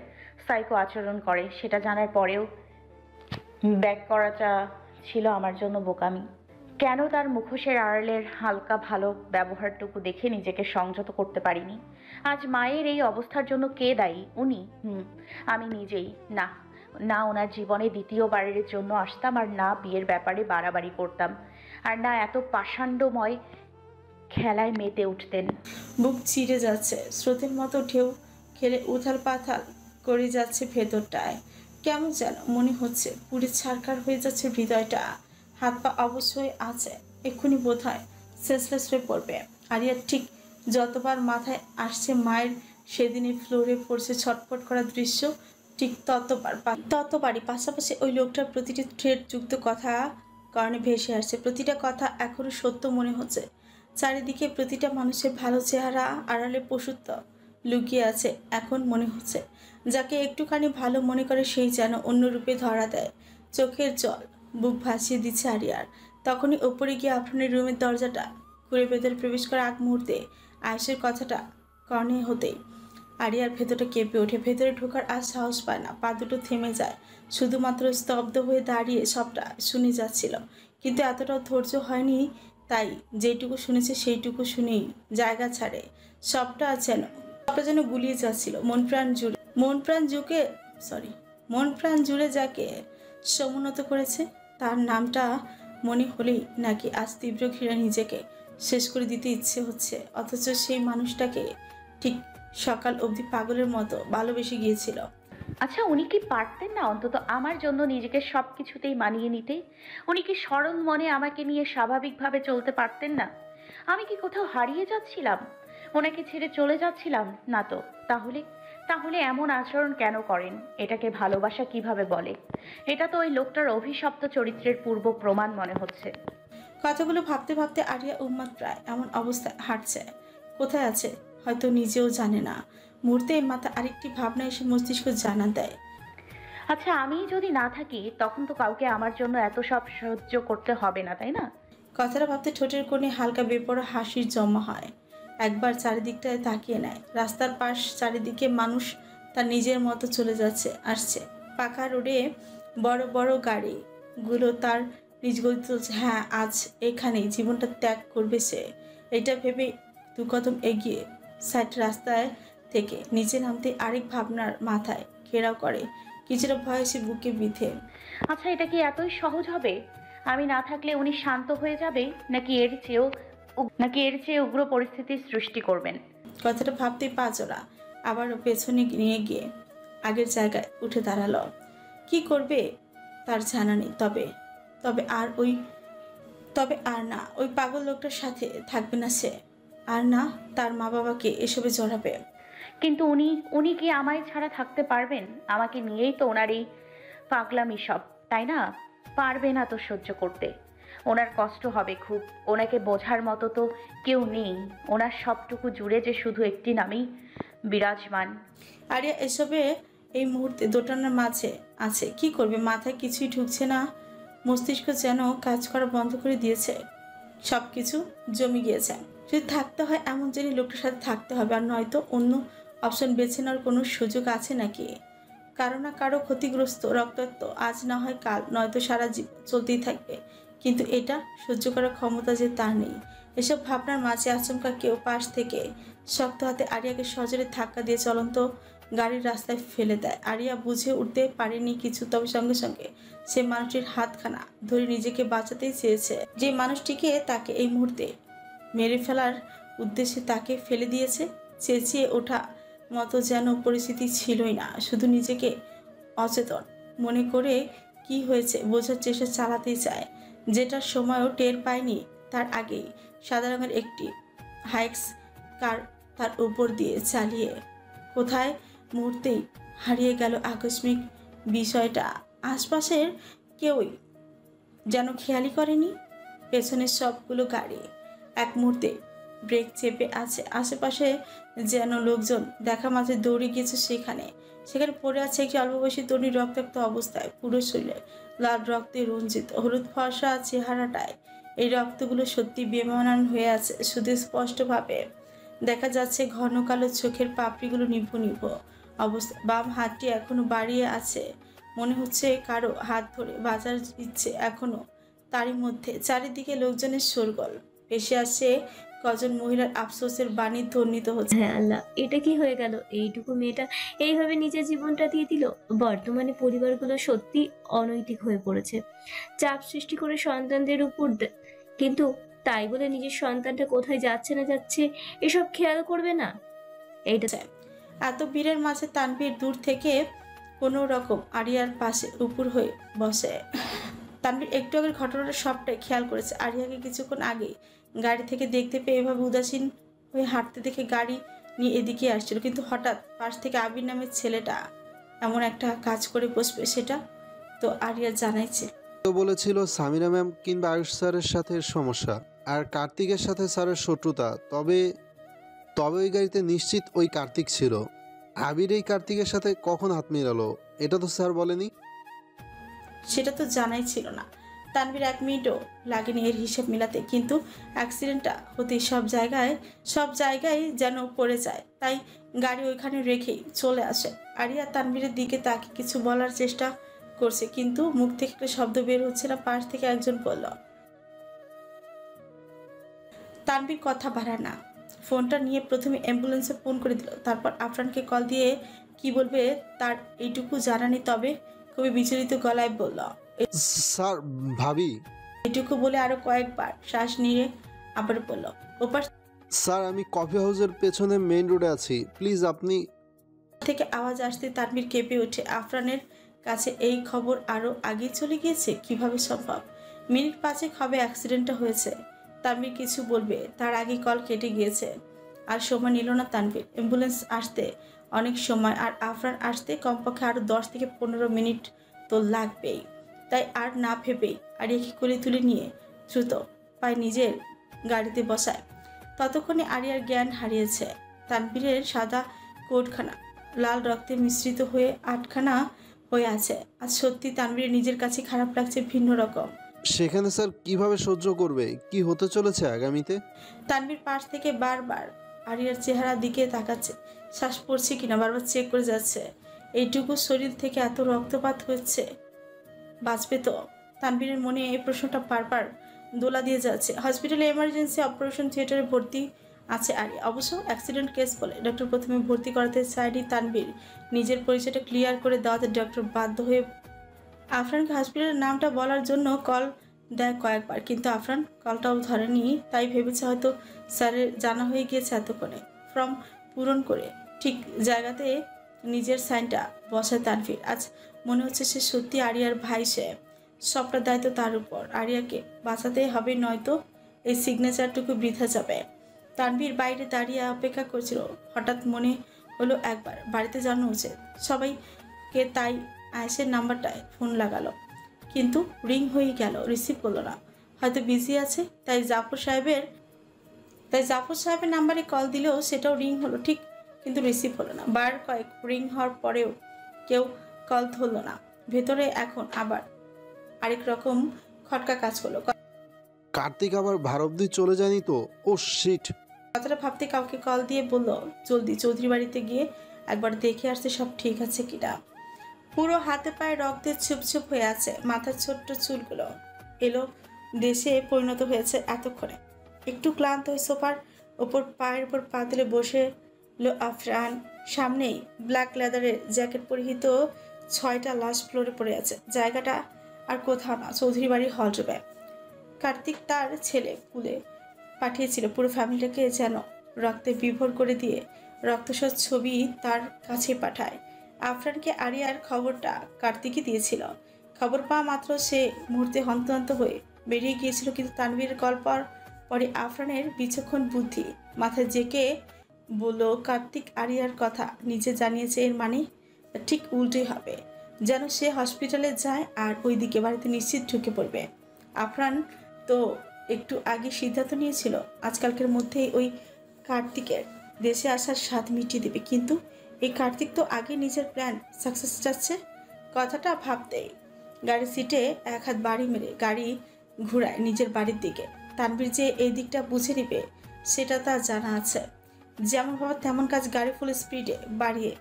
H: সাইকো আচরণ করে। সেটা জানার পরেও ব্যাক করাটা ছিল আমার জন্য বোকামি। কেন তার মুখোশের আড়ালের হালকা ভালো ব্যবহারটুকু দেখে নিজেকে সংযত করতে পারিনি? আজ মায়ের এই অবস্থার জন্য কে দায়ী? উনি? আমি নিজেই। না না, ওনার জীবনে দ্বিতীয়বারের জন্য আসতাম, আর না বিয়ের ব্যাপারে বাড়াবাড়ি করতাম, আর না এত পাষাণ্ডময় খেলায় মেতে উঠতেন।
B: বুক চিরে যাচ্ছে, স্রোতের মতো ঢেউ খেলে উথাল পাথাল করে যাচ্ছে ভেতরটায়। কেমন যেন মনে হচ্ছে পুরো ছারখার হয়ে যাচ্ছে হৃদয়টা। হাত পা অবশ্যই আছে, এক্ষুনি বোধ হয় সেন্সলেস হয়ে পড়বে। আরিয়ার ঠিক যতবার মাথায় আসছে মায়ের সেদিনই ফ্লোরে পড়ছে ছটফট করা দৃশ্য, ঠিক ততবারই পাশাপাশি ওই লোকটার প্রতিটি থ্রেড যুক্ত কথা কারণে ভেসে আসছে। প্রতিটা কথা এখনো সত্য মনে হচ্ছে। চারিদিকে প্রতিটা মানুষের ভালো চেহারা আড়ালে পশুত্ব লুকিয়ে আছে। এখন মনে হচ্ছে যাকে একটুখানি ভালো মনে করে সেই যেন অন্য রূপে ধরা দেয়। চোখের জল বুক ভাসিয়ে দিচ্ছে আরিয়ার। তখনই ওপরে গিয়ে আপনার রুমের দরজাটা খুলে ভেতরে প্রবেশ করার আগ মুহূর্তে আয়েশের কথাটা কর্ণে হতেই আরিয়ার ভেতরটা কেঁপে ওঠে। ভেতরে ঢোকার আর সাহস পায় না, পা দুটো থেমে যায়। শুধুমাত্র স্তব্ধ হয়ে দাঁড়িয়ে সবটা শুনে যাচ্ছিল, কিন্তু এতটাও ধৈর্য হয়নি। তাই যেটুকু শুনেছে সেইটুকু শুনেই জায়গা ছাড়ে। সবটা যেন গুলিয়ে যাচ্ছিল মন প্রাণ জুড়ে যাকে সমুন্নত করেছে তার নামটা মনে হলেই নাকি আজ তীব্র ঘৃণা নিজেকে শেষ করে দিতে ইচ্ছে হচ্ছে। অথচ সেই মানুষটাকে ঠিক সকাল অবধি পাগলের মতো ভালোবেসে গিয়েছিল।
H: আচ্ছা, উনি কি পারতেন না অন্তত আমার জন্য নিজেকে সব কিছুতেই মানিয়ে নিতে? উনি কি সরল মনে আমাকে নিয়ে স্বাভাবিকভাবে চলতে পারতেন না? আমি কি কোথাও হারিয়ে যাচ্ছিলাম? ওনাকে ছেড়ে চলে যাচ্ছিলাম না তো? তাহলে তাহলে এমন আচরণ কেন করেন? এটাকে ভালোবাসা কিভাবে বলে? এটা তো ওই লোকটার অভিশপ্ত চরিত্রের পূর্ব প্রমাণ মনে হচ্ছে।
B: কথাগুলো ভাবতে ভাবতে আরিয়া উম্মাদ প্রায় এমন অবস্থায় হাঁটছে। কোথায় আছে হয়তো নিজেও জানে না। মুহূর্তে মাথা আরেকটি ভাবনা এসে মস্তিষ্ক জানা দেয়।
H: আচ্ছা, আমি যদি না থাকি তখন তো কাউকে আমার জন্য এত সব সহ্য করতে হবে না, তাই না?
B: কথাটা ভাবতে ঠোঁটের কোণে হালকা বেপরোয়া হাসির জমা হয়। একবার চারিদিকটায় তাকিয়ে নেয়। রাস্তার পাশ, চারিদিকে মানুষ তার নিজের মতো চলে যাচ্ছে আসছে। পাকা রোডে বড় বড় গাড়িগুলো তার নিজ গতি চলছে। হ্যাঁ, আজ এখানেই জীবনটা ত্যাগ করবে সে। এটা ভেবে দু কদম এগিয়ে সাইড রাস্তায় থেকে নিচে নামতে আরেক ভাবনার মাথায় ঘেরাও করে। কিছুটা ভয় সে বুকে বিঁধে।
H: আচ্ছা, এটা কি এতই সহজ হবে? আমি না থাকলে উনি শান্ত হয়ে যাবে, নাকি এর চেয়ে উগ্র পরিস্থিতির সৃষ্টি করবেন?
B: কথাটা ভাবতেই পা জোড়া আবারও পেছনে নিয়ে গিয়ে আগের জায়গায় উঠে দাঁড়ালো। কি করবে তার জানা নেই। তবে আর না ওই পাগল লোকটার সাথে থাকবে না সে। আর না তার মা বাবাকে এসবে জড়াবে।
H: কিন্তু উনি কি আমায় ছাড়া থাকতে পারবেন? আমাকে নিয়েই তো ওনার এই পাগলামি সব, তাই না? পারবে না তো সহ্য করতে। ওনার কষ্ট হবে খুব। ওনাকে বোঝার মতো তো কেউ নেই। ওনার সবটুকু জুড়ে যে শুধু একটি নামই বিরাজমান।
B: আরিয়া এসবে এই মুহূর্তে দোটানার মাঝে আছে। কি করবে, মাথায় কিছুই ঢুকছে না। মস্তিষ্ক যেন কাজ করা বন্ধ করে দিয়েছে। সব কিছু জমে গিয়েছে। যদি থাকতে হয় এমন জেনে লোকটার সাথে থাকতে হবে, আর নয়তো অন্য অপশন বেছে নেওয়ার কোনো সুযোগ আছে নাকি? কারো না কারো ক্ষতিগ্রস্ত রক্তাক্ত, আজ না হয় কাল, নয়তো সারা জীবন চলতেই থাকবে। কিন্তু এটা সহ্য করার ক্ষমতা যে তার নেই। এসব ভাবনার মাঝে আচমকা কেউ পাশ থেকে শক্ত হাতে আরিয়াকে সজোরে ধাক্কা দিয়ে চলন্ত গাড়ির রাস্তায় ফেলে দেয়। আরিয়া বুঝে উঠতে পারেনি কিছু, তবে সঙ্গে সঙ্গে সে মানুষটির হাতখানা ধরে নিজেকে বাঁচাতেই চেয়েছে। যে মানুষটিকে তাকে এই মুহূর্তে মেরে ফেলার উদ্দেশ্যে তাকে ফেলে দিয়েছে। চেঁচিয়ে ওঠা মতো যেন পরিস্থিতি ছিলই না। শুধু নিজেকে অচেতন মনে করে কি হয়েছে বোঝার চেষ্টা চালাতেই চায়। যেটার সময়ও টের পায়নি তার আগেই সাদা রঙের একটি হাইক্স কার তার উপর দিয়ে চালিয়ে কোথায় মুহূর্তেই হারিয়ে গেল। আকস্মিক বিষয়টা আশপাশের কেউই যেন খেয়ালই করেনি। পেছনের সবগুলো গাড়ি এক মুহূর্তে ব্রেক চেপে আছে। আশেপাশে যেন লোকজন দেখা মাঝে দৌড়ে গিয়েছে সেখানে পড়ে আছে একটি অল্প বয়সী তরুণী রক্তাক্ত অবস্থায়, পুরো শরীরে লাল রক্তে রঞ্জিত হলুদ ফর্সা চেহারাটায় এই রক্তগুলো সত্যি বেমানান হয়ে আছে। শুধু স্পষ্টভাবে দেখা যাচ্ছে ঘন কালো চোখের পাপড়িগুলো নিভু নিভু অবস্থা। বাম হাতটি এখনো বাড়িয়ে আছে, মনে হচ্ছে কারো হাত ধরে বাজার ইচ্ছে এখনো। তারই মধ্যে চারিদিকে লোকজনের শোরগোল এসে আসছে। কজন মহিলার আফসোসের বাণী ধ্বনিত হচ্ছে।
J: হ্যাঁ আল্লাহ, এটা কি হয়ে গেল? এইটুকু মেয়েটা এইভাবে নিজের জীবনটা দিয়ে দিল। বর্তমানে পরিবারগুলো সত্যি অনৈতিক হয়ে পড়েছে, চাপ সৃষ্টি করে সন্তানদের উপর। কিন্তু তাই বলে নিজের সন্তানটা কোথায় যাচ্ছে না যাচ্ছে এসব খেয়াল করবে না? এইটা
B: এত ভিড়ের মাঝে তানভীর দূর থেকে কোনো রকম আরিয়ার পাশে উপর হয়ে বসে। তানভীর একটু আগের ঘটনাটা সবটাই খেয়াল করেছে। আরিয়াকে কিছুক্ষণ আগে গাড়ি থেকে দেখতে পেয়ে এভাবে উদাসীন হয়ে হাঁটতে দেখে গাড়ি নিয়ে এদিকে আসছিল। কিন্তু হঠাৎ পাশ থেকে আবির নামের ছেলেটা এমন একটা কাজ করে বসবে সেটা তো আরিয়া জানাইছে।
I: তো বলেছিল সামিরা ম্যাম কিংবা আয়ুষ স্যারের সাথে সমস্যা আর কার্তিকের সাথে স্যারের শত্রুতা। তবে ওই গাড়িতে নিশ্চিত ওই কার্তিক ছিল। আবির এই কার্তিকের সাথে কখন হাত মেলালো এটা তো স্যার বলেনি।
B: সেটা তো জানাই ছিল না। তানভীর 1 মিনিটও লাগেনি এর হিসাব মিলাতে। কিন্তু অ্যাক্সিডেন্টটা হতে সব জায়গায় যেন পড়ে যায়, তাই গাড়ি ওইখানে রেখেই চলে আসে। আরিয়া তানভীরের দিকে তাকে কিছু বলার চেষ্টা করছে, কিন্তু মুখ থেকে একটা শব্দ বের হচ্ছে না। পাশ থেকে একজন বলল। তানভীর কথা বাড়ায় না, ফোনটা নিয়ে প্রথমে অ্যাম্বুলেন্সে ফোন করে দিল। তারপর আফরানকে কল দিয়ে কি বলবে তার এইটুকু জানা নেই। তবে খুবই বিচলিত গলায় বলল,
I: স্যার ভাবি।
B: এটুকু বলে আরো কয়েকবার শ্বাস নিয়ে আবার বলল, ওপাশ
I: স্যার আমি কফি হাউসের পেছনে মেইন রোডে আছি, প্লিজ আপনি।
B: থেকে আওয়াজ আসতে তানভীর কেঁপে ওঠে। আফরানের কাছে এই খবর আরো আগে চলে গিয়েছে, কিভাবে সম্ভব? মিনিট 5 হবে অ্যাক্সিডেন্টটা হয়েছে। তানভীর কিছু বলবে তার আগে কল কেটে গিয়েছে। আর সময় নিল না তানভীর। অ্যাম্বুলেন্স আসতে অনেক সময়, আর আফরান আসতে কমপক্ষে আরো 10 থেকে 15 মিনিট তো লাগবেই। তাই আর না ভেবেই আরিয়াকে কোলে তুলে নিয়ে দ্রুত পায়ে নিজের গাড়িতে বসায়। ততক্ষণে আরিয়ার জ্ঞান হারিয়েছে। তানভীরের সাদা কোটখানা লাল রক্তে মিশ্রিত হয়ে আটখানা হয়ে আছে। আজ সত্যি তানভীরের নিজের কাছে খারাপ লাগছে ভিন্ন রকম।
I: সেখানে স্যার কিভাবে সহ্য করবে? কি হতে চলেছে আগামীতে?
B: তানভীর পাশ থেকে বারবার আরিয়ার চেহারার দিকে তাকাচ্ছে, শ্বাস পড়ছে কিনা বারবার চেক করে যাচ্ছে। এইটুকু শরীর থেকে এত রক্তপাত হচ্ছে, বাঁচবে তো? তানভীরের মনে এই প্রশ্নটা বারবার দোলা দিয়ে যাচ্ছে। হসপিটালে এমার্জেন্সি অপারেশন থিয়েটারে ভর্তি আছে আরিয়া। অবশ্য অ্যাক্সিডেন্ট কেস বলে ডক্টর প্রথমে ভর্তি করাতে চায়নি তানভীর। নিজের পরিচয়টা ক্লিয়ার করে দেওয়াতে ডক্টর বাধ্য হয়ে আফরানকে হসপিটালের নামটা বলার জন্য কল দেয় কয়েকবার, কিন্তু আফরান কলটাও ধরেনি। তাই ভেবেছে হয়তো স্যারের জানা হয়ে গিয়েছে এতক্ষণে। ফর্ম পূরণ করে ঠিক জায়গাতে নিজের সাইনটা বসায় তানভীর। আজ মনে হচ্ছে সে সত্যি আরিয়ার ভাই, সে সবটা দায়িত্ব তার উপর। আরিয়াকে বাঁচাতে হবে, নয়তো এই সিগনেচারটুকু বৃথা যাবে। তানভীর বাইরে দাঁড়িয়ে অপেক্ষা করছিল। হঠাৎ মনে হলো একবার বাড়িতে জানানো উচিত সবাইকে। তাই আয়েশের নাম্বারটায় ফোন লাগালো, কিন্তু রিং হয়ে গেল, রিসিভ করলো না। হয়তো বিজি আছে। তাই জাফর সাহেবের নাম্বারে কল দিলেও সেটাও রিং হলো ঠিক, কিন্তু রিসিভ হলো না। বার কয়েক রিং হওয়ার পরেও কেউ কল ধরলো না। ভেতরে এখন আবার আরেক রকম খটকা কাজ করলো।
I: কার্তিক আবার ভার অব্দি চলে যায়নি তো? ও শিট।
B: কথাটা ভাবতে কাউকে কল দিয়ে বলল, জলদি চৌধুরী বাড়িতে গিয়ে একবার দেখে আসতে সব ঠিক আছে কিনা। পুরো হাতে পায়ে রক্তের ছুপছুপ হয়ে আছে, মাথার ছোট্ট চুলগুলো এলো দেশে পরিণত হয়েছে এতক্ষণে। একটু ক্লান্ত হয়ে সোফার ওপর পায়ের উপর পা তুলে বসে লো আফরান। সামনেই ব্ল্যাক লেদারের জ্যাকেট পরিহিত 6টা লাশ ফ্লোরে পড়ে আছে। জায়গাটা আর কোথাও না, চৌধুরী বাড়ির হলরুমে। কার্তিক তার ছেলে কুলে পাঠিয়েছিল পুরো ফ্যামিলিটাকে যেন রক্তে বিভোর করে দিয়ে রক্তস্বচ্ছ ছবি তার কাছে পাঠায়। আফরানকে আরিয়ার খবরটা কার্তিকই দিয়েছিল। খবর পাওয়া মাত্র সে মুহূর্তে হন্তদন্ত হয়ে বেরিয়ে গিয়েছিল, কিন্তু তানভীরের কল পাওয়ার পরে আফরানের বিচক্ষণ বুদ্ধি মাথায় জেঁকে বলল, কার্তিক আরিয়ার কথা নিজে জানিয়েছে, এর মানে ঠিক উল্টোই হবে। যেন সে হসপিটালে যায় আর ওইদিকে বাড়িতে নিশ্চিত ঢুকে পড়বে। আফরান তো একটু আগে সিদ্ধান্ত নিয়েছিল আজকালকের মধ্যেই ওই কার্তিকের দেশে আসার স্বাদ মিটিয়ে দেবে, কিন্তু এই কার্তিক তো আগে নিজের প্ল্যান সাকসেস চাচ্ছে। কথাটা ভাবতেই গাড়ির সিটে এক হাত বাড়ি মেরে গাড়ি ঘুরায় নিজের বাড়ির দিকে। তানভীর যে এই দিকটা বুঝে নিবে সেটা তার জানা আছে। যেমন ভাবা তেমন কাজ। গাড়ি ফুল স্পিডে বাড়িয়ে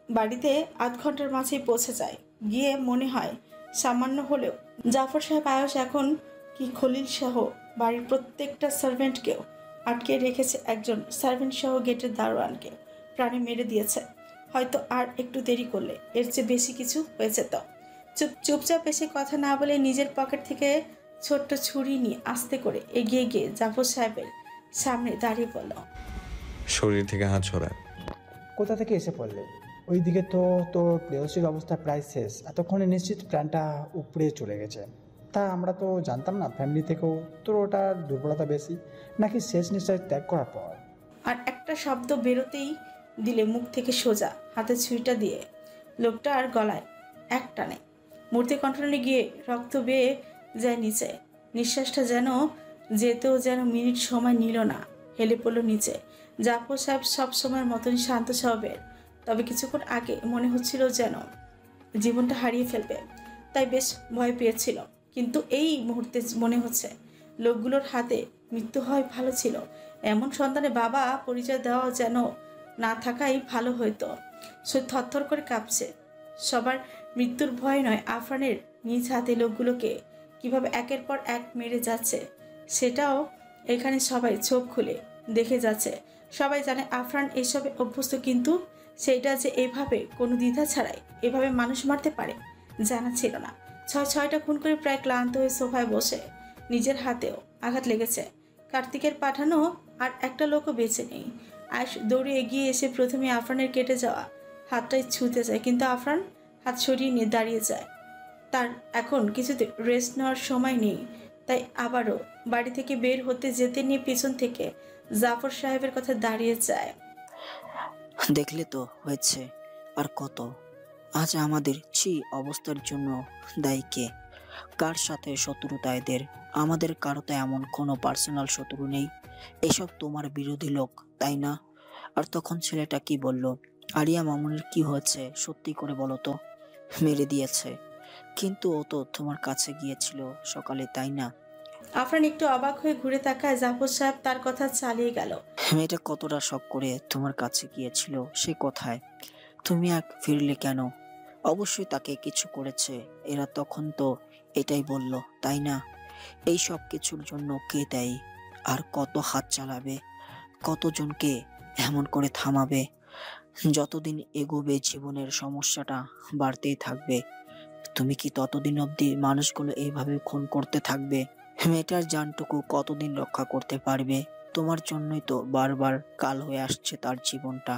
B: বাড়িতে আধ ঘন্টার মাঝেই পৌঁছে যায়। গিয়ে মনে হয় সামান্য হলেও জাফর সাহেব আয়স এখন কি খলিল সহ বাড়ির প্রত্যেকটা সার্ভেন্টকেও আটকে রেখেছে। একজন সার্ভেন্ট সহ গেটের দারোয়ানকে প্রাণে মেরে দিয়েছে। হয়তো আর একটু দেরি করলে এর চেয়ে বেশি কিছু হয়ে যেত। চুপচাপ এসে কথা না বলে নিজের পকেট থেকে ছোট্ট ছুরি নিয়ে আস্তে করে এগিয়ে গিয়ে জাফর সাহেবের সামনে দাঁড়িয়ে বলল,
G: শরীর থেকে হাত ছড়া।
K: কোথা থেকে এসে পড়লে? ওইদিকে তো তোর প্রেয়সীর অবস্থা প্রায় শেষ। এতক্ষণে নিশ্চিত প্ল্যানটা উপরে চলে গেছে। তা আমরা তো জানতাম না ফ্যামিলি থেকেও তোর ওটার দুর্বলতা বেশি, নাকি শেষ নিঃশ্বাস ত্যাগ করার পর?
B: আর একটা শব্দ বেরোতেই দিলে মুখ থেকে সোজা হাতে ছুরিটা দিয়ে লোকটার গলায় এক টানে মূর্তি কন্ট্রোলে গিয়ে রক্ত বেয়ে যায় নিচে। নিঃশ্বাসটা যেন যেতেও যেন মিনিট সময় নিল না, হেলে পড়ল নিচে। জাফর সাহেব সব সময়ের মতন শান্ত স্বভাবের, তবে কিছুক্ষণ আগে মনে হচ্ছিল যেন জীবনটা হারিয়ে ফেলবে, তাই বেশ ভয় পেয়েছিল। কিন্তু এই মুহূর্তে মনে হচ্ছে লোকগুলোর হাতে মৃত্যু হয় ভালো ছিল। এমন সন্তানের বাবা পরিচয় দেওয়া যেন না থাকাই ভালো হতো। সে থরথর করে কাঁপছে। সবার মৃত্যুর ভয় নয়, আফরানের নিজ হাতে লোকগুলোকে কিভাবে একের পর এক মেরে যাচ্ছে সেটাও এখানে সবাই চোখ খুলে দেখে যাচ্ছে। সবাই জানে আফরান এসবে অভ্যস্ত, কিন্তু সেটা যে এভাবে কোনো দ্বিধা ছাড়াই এভাবে মানুষ মারতে পারে জানা ছিল না। 6টা খুন করে প্রায় ক্লান্ত হয়ে সোফায় বসে, নিজের হাতেও আঘাত লেগেছে। কার্তিকের পাঠানো আর একটা লোকও বেঁচে নেই। আয়েশ দৌড়ে এগিয়ে এসে প্রথমে আফরানের কেটে যাওয়া হাতটাই ছুঁতে যায়, কিন্তু আফরান হাত সরিয়ে নিয়ে দাঁড়িয়ে যায়। তার এখন কিছুতে রেস্ট নেওয়ার সময় নেই। তাই আবারও বাড়ি থেকে বের হতে যেতে নিয়ে পিছন থেকে জাফর সাহেবের কথা দাঁড়িয়ে যায়।
L: দেখলে তো হয়েছে, আর কত? আজ আমাদের অবস্থার জন্য দায়ী কে? কার সাথে শত্রুতা এদের? আমাদের কারো তো এমন কোনো পার্সোনাল শত্রু নেই। এসব তোমার বিরোধী লোক, তাই না? আর তখন ছেলেটা কি বলল? আরিয়া মামুনের কি হয়েছে সত্যি করে বলো তো। মেরে দিয়েছে, কিন্তু ও তো তোমার কাছে গিয়েছিল সকালে, তাই না?
B: আফরান একটু অবাক হয়ে ঘুরে তাকায়। জাফর সাহেব তার কথা চালিয়ে গেল।
L: মেয়েটা কতটা শখ করে তোমার কাছে গিয়েছিল, সে কোথায়? তুমি এক ফিরলে কেন? অবশ্যই তাকে কিছু করেছে। এরা তখন তো এটাই বলল, তাই না? এই সব কিছুর জন্য কে দেয়? আর কত হাত চালাবে? কতজনকে এমন করে থামাবে? যতদিন এগোবে জীবনের সমস্যাটা বাড়তেই থাকবে। তুমি কি ততদিন অবধি মানুষগুলো এইভাবে খুন করতে থাকবে? মেয়েটার জানটুকু কতদিন রক্ষা করতে পারবে? তোমার জন্যই তো বারবার কাল হয়ে আসছে তার জীবনটা।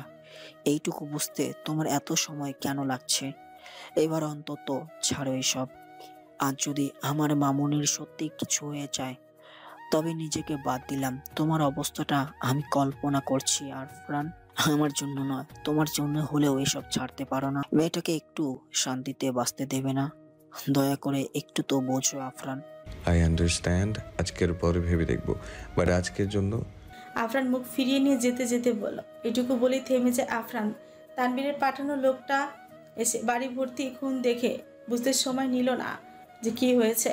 L: এইটুকু বুঝতে তোমার এত সময় কেন লাগছে? এবার অন্তত ছাড়ো এসব। আজ যদি আমার মামুনির সত্যি কিছু হয়ে যায়, তবে নিজেকে বাদ দিলাম। তোমার অবস্থাটা আমি কল্পনা করছি আরফান। আমার জন্য নয়, তোমার জন্য হলেও এসব ছাড়তে পারো না? মেয়েটাকে একটু শান্তিতে বাঁচতে দেবে না? দয়া করে একটু তো বোঝো আফরান।
G: আই আন্ডারস্ট্যান্ড, আজকের পরে ভেবে দেখবো, বাট আজকের জন্য।
B: আফরান মুখ ফিরিয়ে নিয়ে যেতে যেতে বলল। এটুকু বলেই থেমে যায় আফরান। তানবীরের পাঠানো লোকটা এসে বাড়ি ভর্তি খুন দেখে বুঝতে সময় নিল না যে কি হয়েছে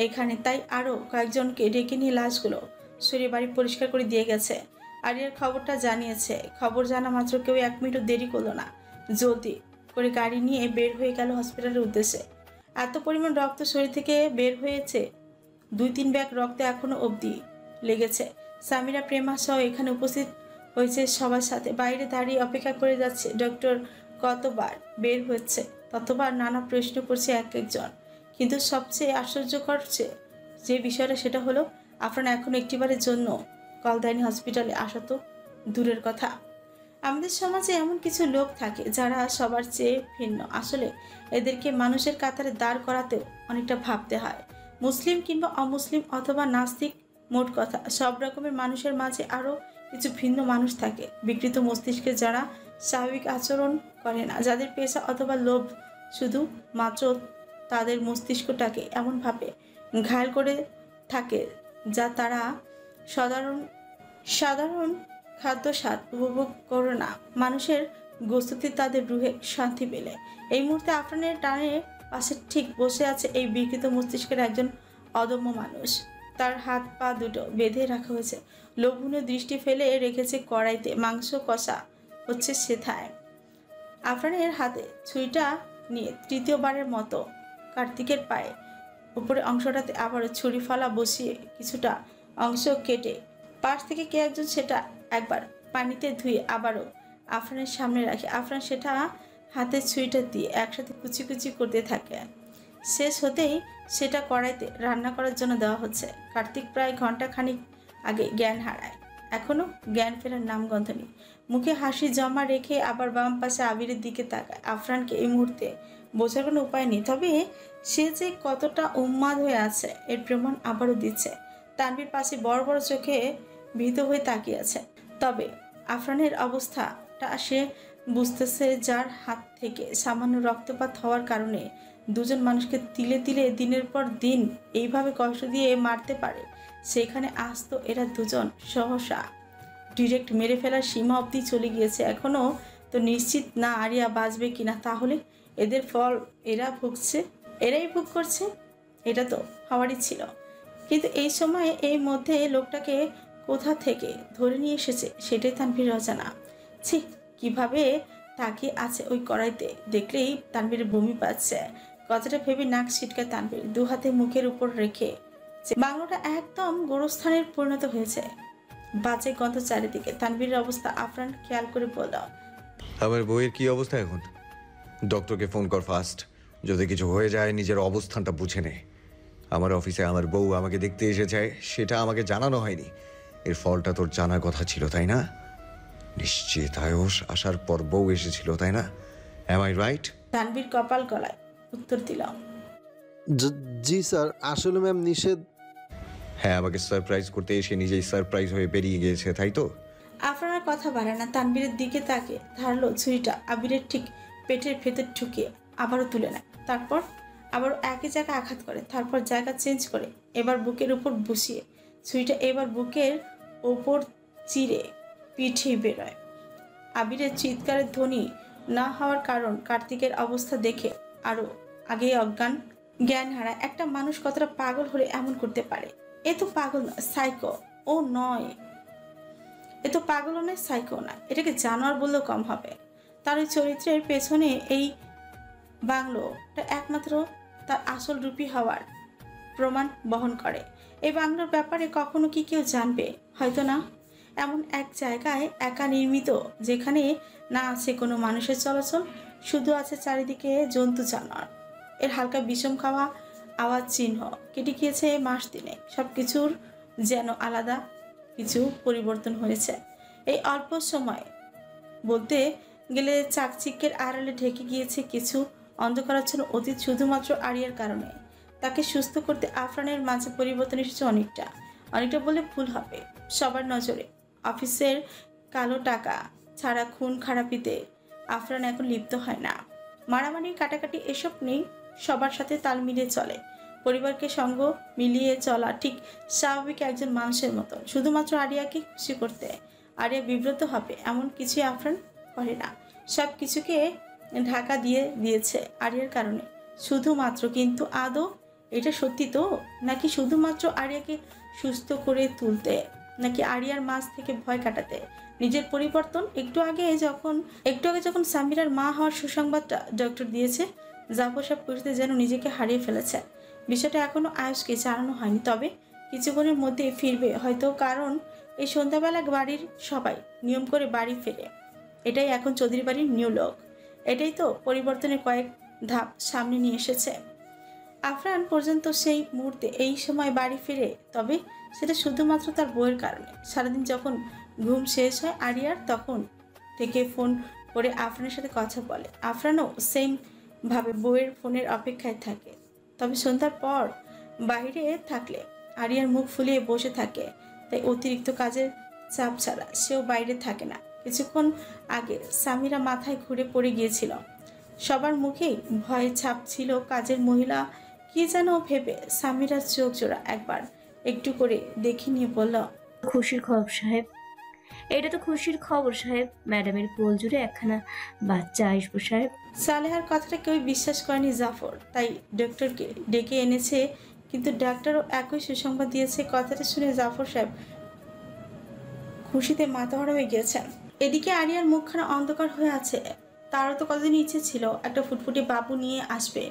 B: এখানে। তাই আরও কয়েকজনকে ডেকে নিয়ে লাশগুলো সরিয়ে বাড়ি পরিষ্কার করে দিয়ে গেছে। আরিয়ার খবরটা জানিয়েছে। খবর জানা মাত্র কেউ 1 মিনিটও দেরি করলো না, জলদি করে গাড়ি নিয়ে বের হয়ে গেল হসপিটালের উদ্দেশ্যে। এত পরিমাণ রক্ত শরীর থেকে বের হয়েছে, 2-3 ব্যাগ রক্ত এখনো অবধি লেগেছে। সামিরা প্রেমা সহ এখানে উপস্থিত হয়েছে সবার সাথে। বাইরে দাঁড়িয়ে অপেক্ষা করে যাচ্ছে। ডক্টর কতবার বের হচ্ছে, ততবার নানা প্রশ্ন করছে এক একজন। কিন্তু সবচেয়ে আশ্চর্য করছে যে বিষয়টা, সেটা হলো আফরান এখনো একটিবারের জন্য কল দেয়নি হসপিটালে। আসা তো দূরের কথা। আমাদের সমাজে এমন কিছু লোক থাকে যারা সবার চেয়ে ভিন্ন। আসলে এদেরকে মানুষের কাতারে দাঁড় করাতেও অনেকটা ভাবতে হয়। মুসলিম কিংবা অমুসলিম অথবা নাস্তিক, মোট কথা সব রকমের মানুষের মাঝে আরও কিছু ভিন্ন মানুষ থাকে। বিকৃত মস্তিষ্কে যারা স্বাভাবিক আচরণ করে না, যাদের পেশা অথবা লোভ শুধু মাত্র তাদের মস্তিষ্কটাকে এমনভাবে ঘায়ল করে থাকে যা তারা সাধারণ খাদ্য স্বাদ উপভোগ করে না। মানুষের গোস্তুতি তাদের রুহে শান্তি পেলে। এই মুহূর্তে আফরানের টানে পাশে ঠিক বসে আছে এই বিকৃত মস্তিষ্কের একজন অদম্য মানুষ। তার হাত পা দুটো বেঁধে রাখা হয়েছে। লোভনীয় দৃষ্টি ফেলে রেখেছে কড়াইতে মাংস কষা হচ্ছে সেথায়। আফরানের হাতে ছুরিটা নিয়ে তৃতীয়বারের মতো কার্তিকের পায়ে উপরে অংশটাতে আবারও ছুরি ফালা বসিয়ে কিছুটা অংশ কেটে পাশ থেকে কে একজন সেটা একবার পানিতে ধুয়ে আবারও আফরানের সামনে রাখে। আফরান সেটা হাতের ছুরিটা দিয়ে একসাথে কুচি কুচি করতে থাকে। শেষ হতেই সেটা কড়াইতে রান্না করার জন্য দেওয়া হচ্ছে। কার্তিক প্রায় ঘন্টাখানিক আগে জ্ঞান হারায়। এখনো জ্ঞান ফেরার নামগন্ধ নেই। মুখে হাসি জমা রেখে আবার বাম পাশে আবিরের দিকে তাকায়। আফরানকে এই মুহূর্তে বোঝার কোনো উপায় নেই, তবে সে যে কতটা উন্মাদ হয়ে আছে এর প্রমাণ আবারও দিচ্ছে। তানভীর পাশে বড় বড় চোখে ভীত হয়ে তাকিয়ে আছে। তবে আফরানের অবস্থাটা সে বুঝতেছে, যার হাত থেকে সামান্য রক্তপাত হওয়ার কারণে দুজন মানুষকে তিলে তিলে দিনের পর দিন এইভাবে কষ্ট দিয়ে মারতে পারে, সেখানে আজ তো এরা দুজন সহসা ডিরেক্ট মেরে ফেলার সীমা অবধি চলে গিয়েছে। এখনও তো নিশ্চিত না আরিয়া বাঁচবে কিনা। তাহলে এদের ফল এরাই ভোগ করছে। এটা তো হওয়ারই ছিল। কিন্তু এই সময়ে এই মধ্যে লোকটাকে কোথা থেকে ধরে নিয়ে এসেছে সেটাই তানভীর অজানা। ছি, কিভাবে তাকিয়ে আছে ওই কড়াইতে, দেখলেই তানভীরের বমি পাচ্ছে। কথাটা ভেবে নাক ছিটকায় তানভীর। 2 হাতে মুখের উপর রেখে বাংলোটা একদম গোরস্থানের পরিণত হয়েছে। বাজে গন্ধ চারিদিকে। তানভীরের অবস্থা আফরান খেয়াল করে বলল,
G: আমার বউয়ের কি অবস্থা এখন? ডক্টরকে ফোন কর ফাস্ট। যদি কিছু হয়ে যায় নিজের অবস্থানটা বুঝে নে। আমার অফিসে আমার বউ আমাকে দেখতে এসেছে, সেটা আমাকে জানানো হয়নি। এর ফলটা তোর জানার কথা ছিল, তাই না? নিশ্চিত আয়ুষ আসার পর বউ এসেছিল, তাই না? Am I right?
B: তানভীর কপাল গলায় উত্তর দিল,
I: জি স্যার, আসলে ম্যাম নিষেধ।
G: হ্যাঁ, আমাকে সারপ্রাইজ করতে এসে নিজেই সারপ্রাইজ হয়ে বেরিয়ে গিয়েছে, তাই তো?
B: আফরানের কথা বাড়ে না। তানভীরের দিকে তাকে ধারালো ছুরিটা আবিরের ঠিক পেটের ভেতর ঢুকিয়ে আবারও তুলে নেয়। তারপর আবার একই জায়গায় আঘাত করে, তারপর জায়গা চেঞ্জ করে এবার বুকের উপর বসিয়ে ছুরিটা এবার বুকের ওপর চিরে পিঠে বেরোয়। আবিরের চিৎকারের ধ্বনি না হওয়ার কারণ কার্তিকের অবস্থা দেখে আরো আগেই অজ্ঞান জ্ঞান হারায়। একটা মানুষ কতটা পাগল হলে এমন করতে পারে? এ তো পাগল নয়, সাইকো। ও নয়, এ তো পাগলও নয়, সাইকো না, এটাকে জানোয়ার বললেও কম হবে। তার ওই চরিত্রের পেছনে এই বাংলোটা একমাত্র তার আসল রূপী হওয়ার প্রমাণ বহন করে। এই বাংলোর ব্যাপারে কখনো কি কেউ জানবে? হয়তো না। এমন এক জায়গায় একা নির্মিত, যেখানে না আছে কোনো মানুষের চলাচল, শুধু আছে চারিদিকে জন্তু জানোয়ার। এর হালকা বিষম খাওয়া আওয়াজ চিহ্ন কেটে গিয়েছে মাস দিনে। সব কিছুর যেন আলাদা কিছু পরিবর্তন হয়েছে এই অল্প সময়। বলতে গেলে চাকচিক্যের আড়ালে ঢেকে গিয়েছে কিছু অন্ধকারাচ্ছন্ন অতীত, শুধুমাত্র আরিয়ার কারণে। তাকে সুস্থ করতে আফরানের মাঝে পরিবর্তন এসেছে অনেকটা বলে ভুল হবে। সবার নজরে অফিসের কালো টাকা ছাড়া খুন খারাপিতে আফরান এখন লিপ্ত হয় না। মারামারি কাটাকাটি এসব নেই, সবার সাথে তাল মিলিয়ে চলে। পরিবারকে সঙ্গ মিলিয়ে চলা ঠিক স্বাভাবিক একজন মানুষের মতো। শুধুমাত্র আরিয়াকে খুশি করতে আরিয়া বিব্রত হবে এমন কিছুই আফরান করে না। সব কিছুকে ঢাকা দিয়েছে আরিয়ার কারণে শুধুমাত্র। কিন্তু আদৌ এটা সত্যি তো? নাকি শুধুমাত্র আরিয়াকে সুস্থ করে তুলতে, নাকি আরিয়ার মাঝ থেকে ভয় কাটাতে? নিজের পরিবর্তন একটু আগে যখন সামিরার মা হওয়ার সুসংবাদটা ডক্টর দিয়েছে, জাফর সাহেব পুরীতে যেন নিজেকে হারিয়ে ফেলেছে। বিষয়টা এখনো আয়ুষকে জানানো হয়নি, তবে কিছুক্ষণের মধ্যে ফিরবে হয়তো। কারণ এই সন্ধ্যাবেলা বাড়ির সবাই নিয়ম করে বাড়ি ফেরে। এটাই এখন চৌধুরী বাড়ির নিউ লোক। এটাই তো পরিবর্তনের কয়েক ধাপ সামনে নিয়ে এসেছে। আফরান পর্যন্ত সেই মুহূর্তে এই সময় বাড়ি ফিরে, তবে সেটা শুধুমাত্র তার বউয়ের কারণে। সারাদিন যখন ঘুম শেষ হয় আরিয়ার, তখন থেকে ফোন করে আফরানের সাথে কথা বলে। আফরানও সেম ভাবে বউয়ের ফোনের অপেক্ষায় থাকে। তবে সন্ধ্যার পর বাইরে থাকলে আরিয়ার মুখ ফুলিয়ে বসে থাকে, তাই অতিরিক্ত কাজের চাপ ছাড়া সেও বাইরে থাকে না। কিছুক্ষণ আগে সামিরা মাথায় ঘুরে পড়ে গিয়েছিল। সবার মুখেই ভয়ে ছাপ ছিল। কাজের মহিলা কি যেন ভেবে সামিরার চোখ জোড়া একবার একটু করে দেখে নিয়ে বলল,
J: খুশির খবর সাহেব, এটা তো খুশির খবর সাহেব। ম্যাডামের কোল জুড়ে একখানা বাচ্চা আসবো সাহেব।
B: সালেহার কথাটা কেউ বিশ্বাস করেনি জাফর, তাই ডক্টরকে ডেকে এনেছে। কিন্তু ডাক্তারও একই সুসংবাদ দিয়েছে। কথাটা শুনে জাফর সাহেব খুশিতে মাথাভরা হয়ে গিয়েছেন। এদিকে আরিয়ার মুখখানা অন্ধকার হয়ে আছে। তারও তো কতদিন ইচ্ছে ছিল একটা ফুটফুটে বাবু নিয়ে আসবে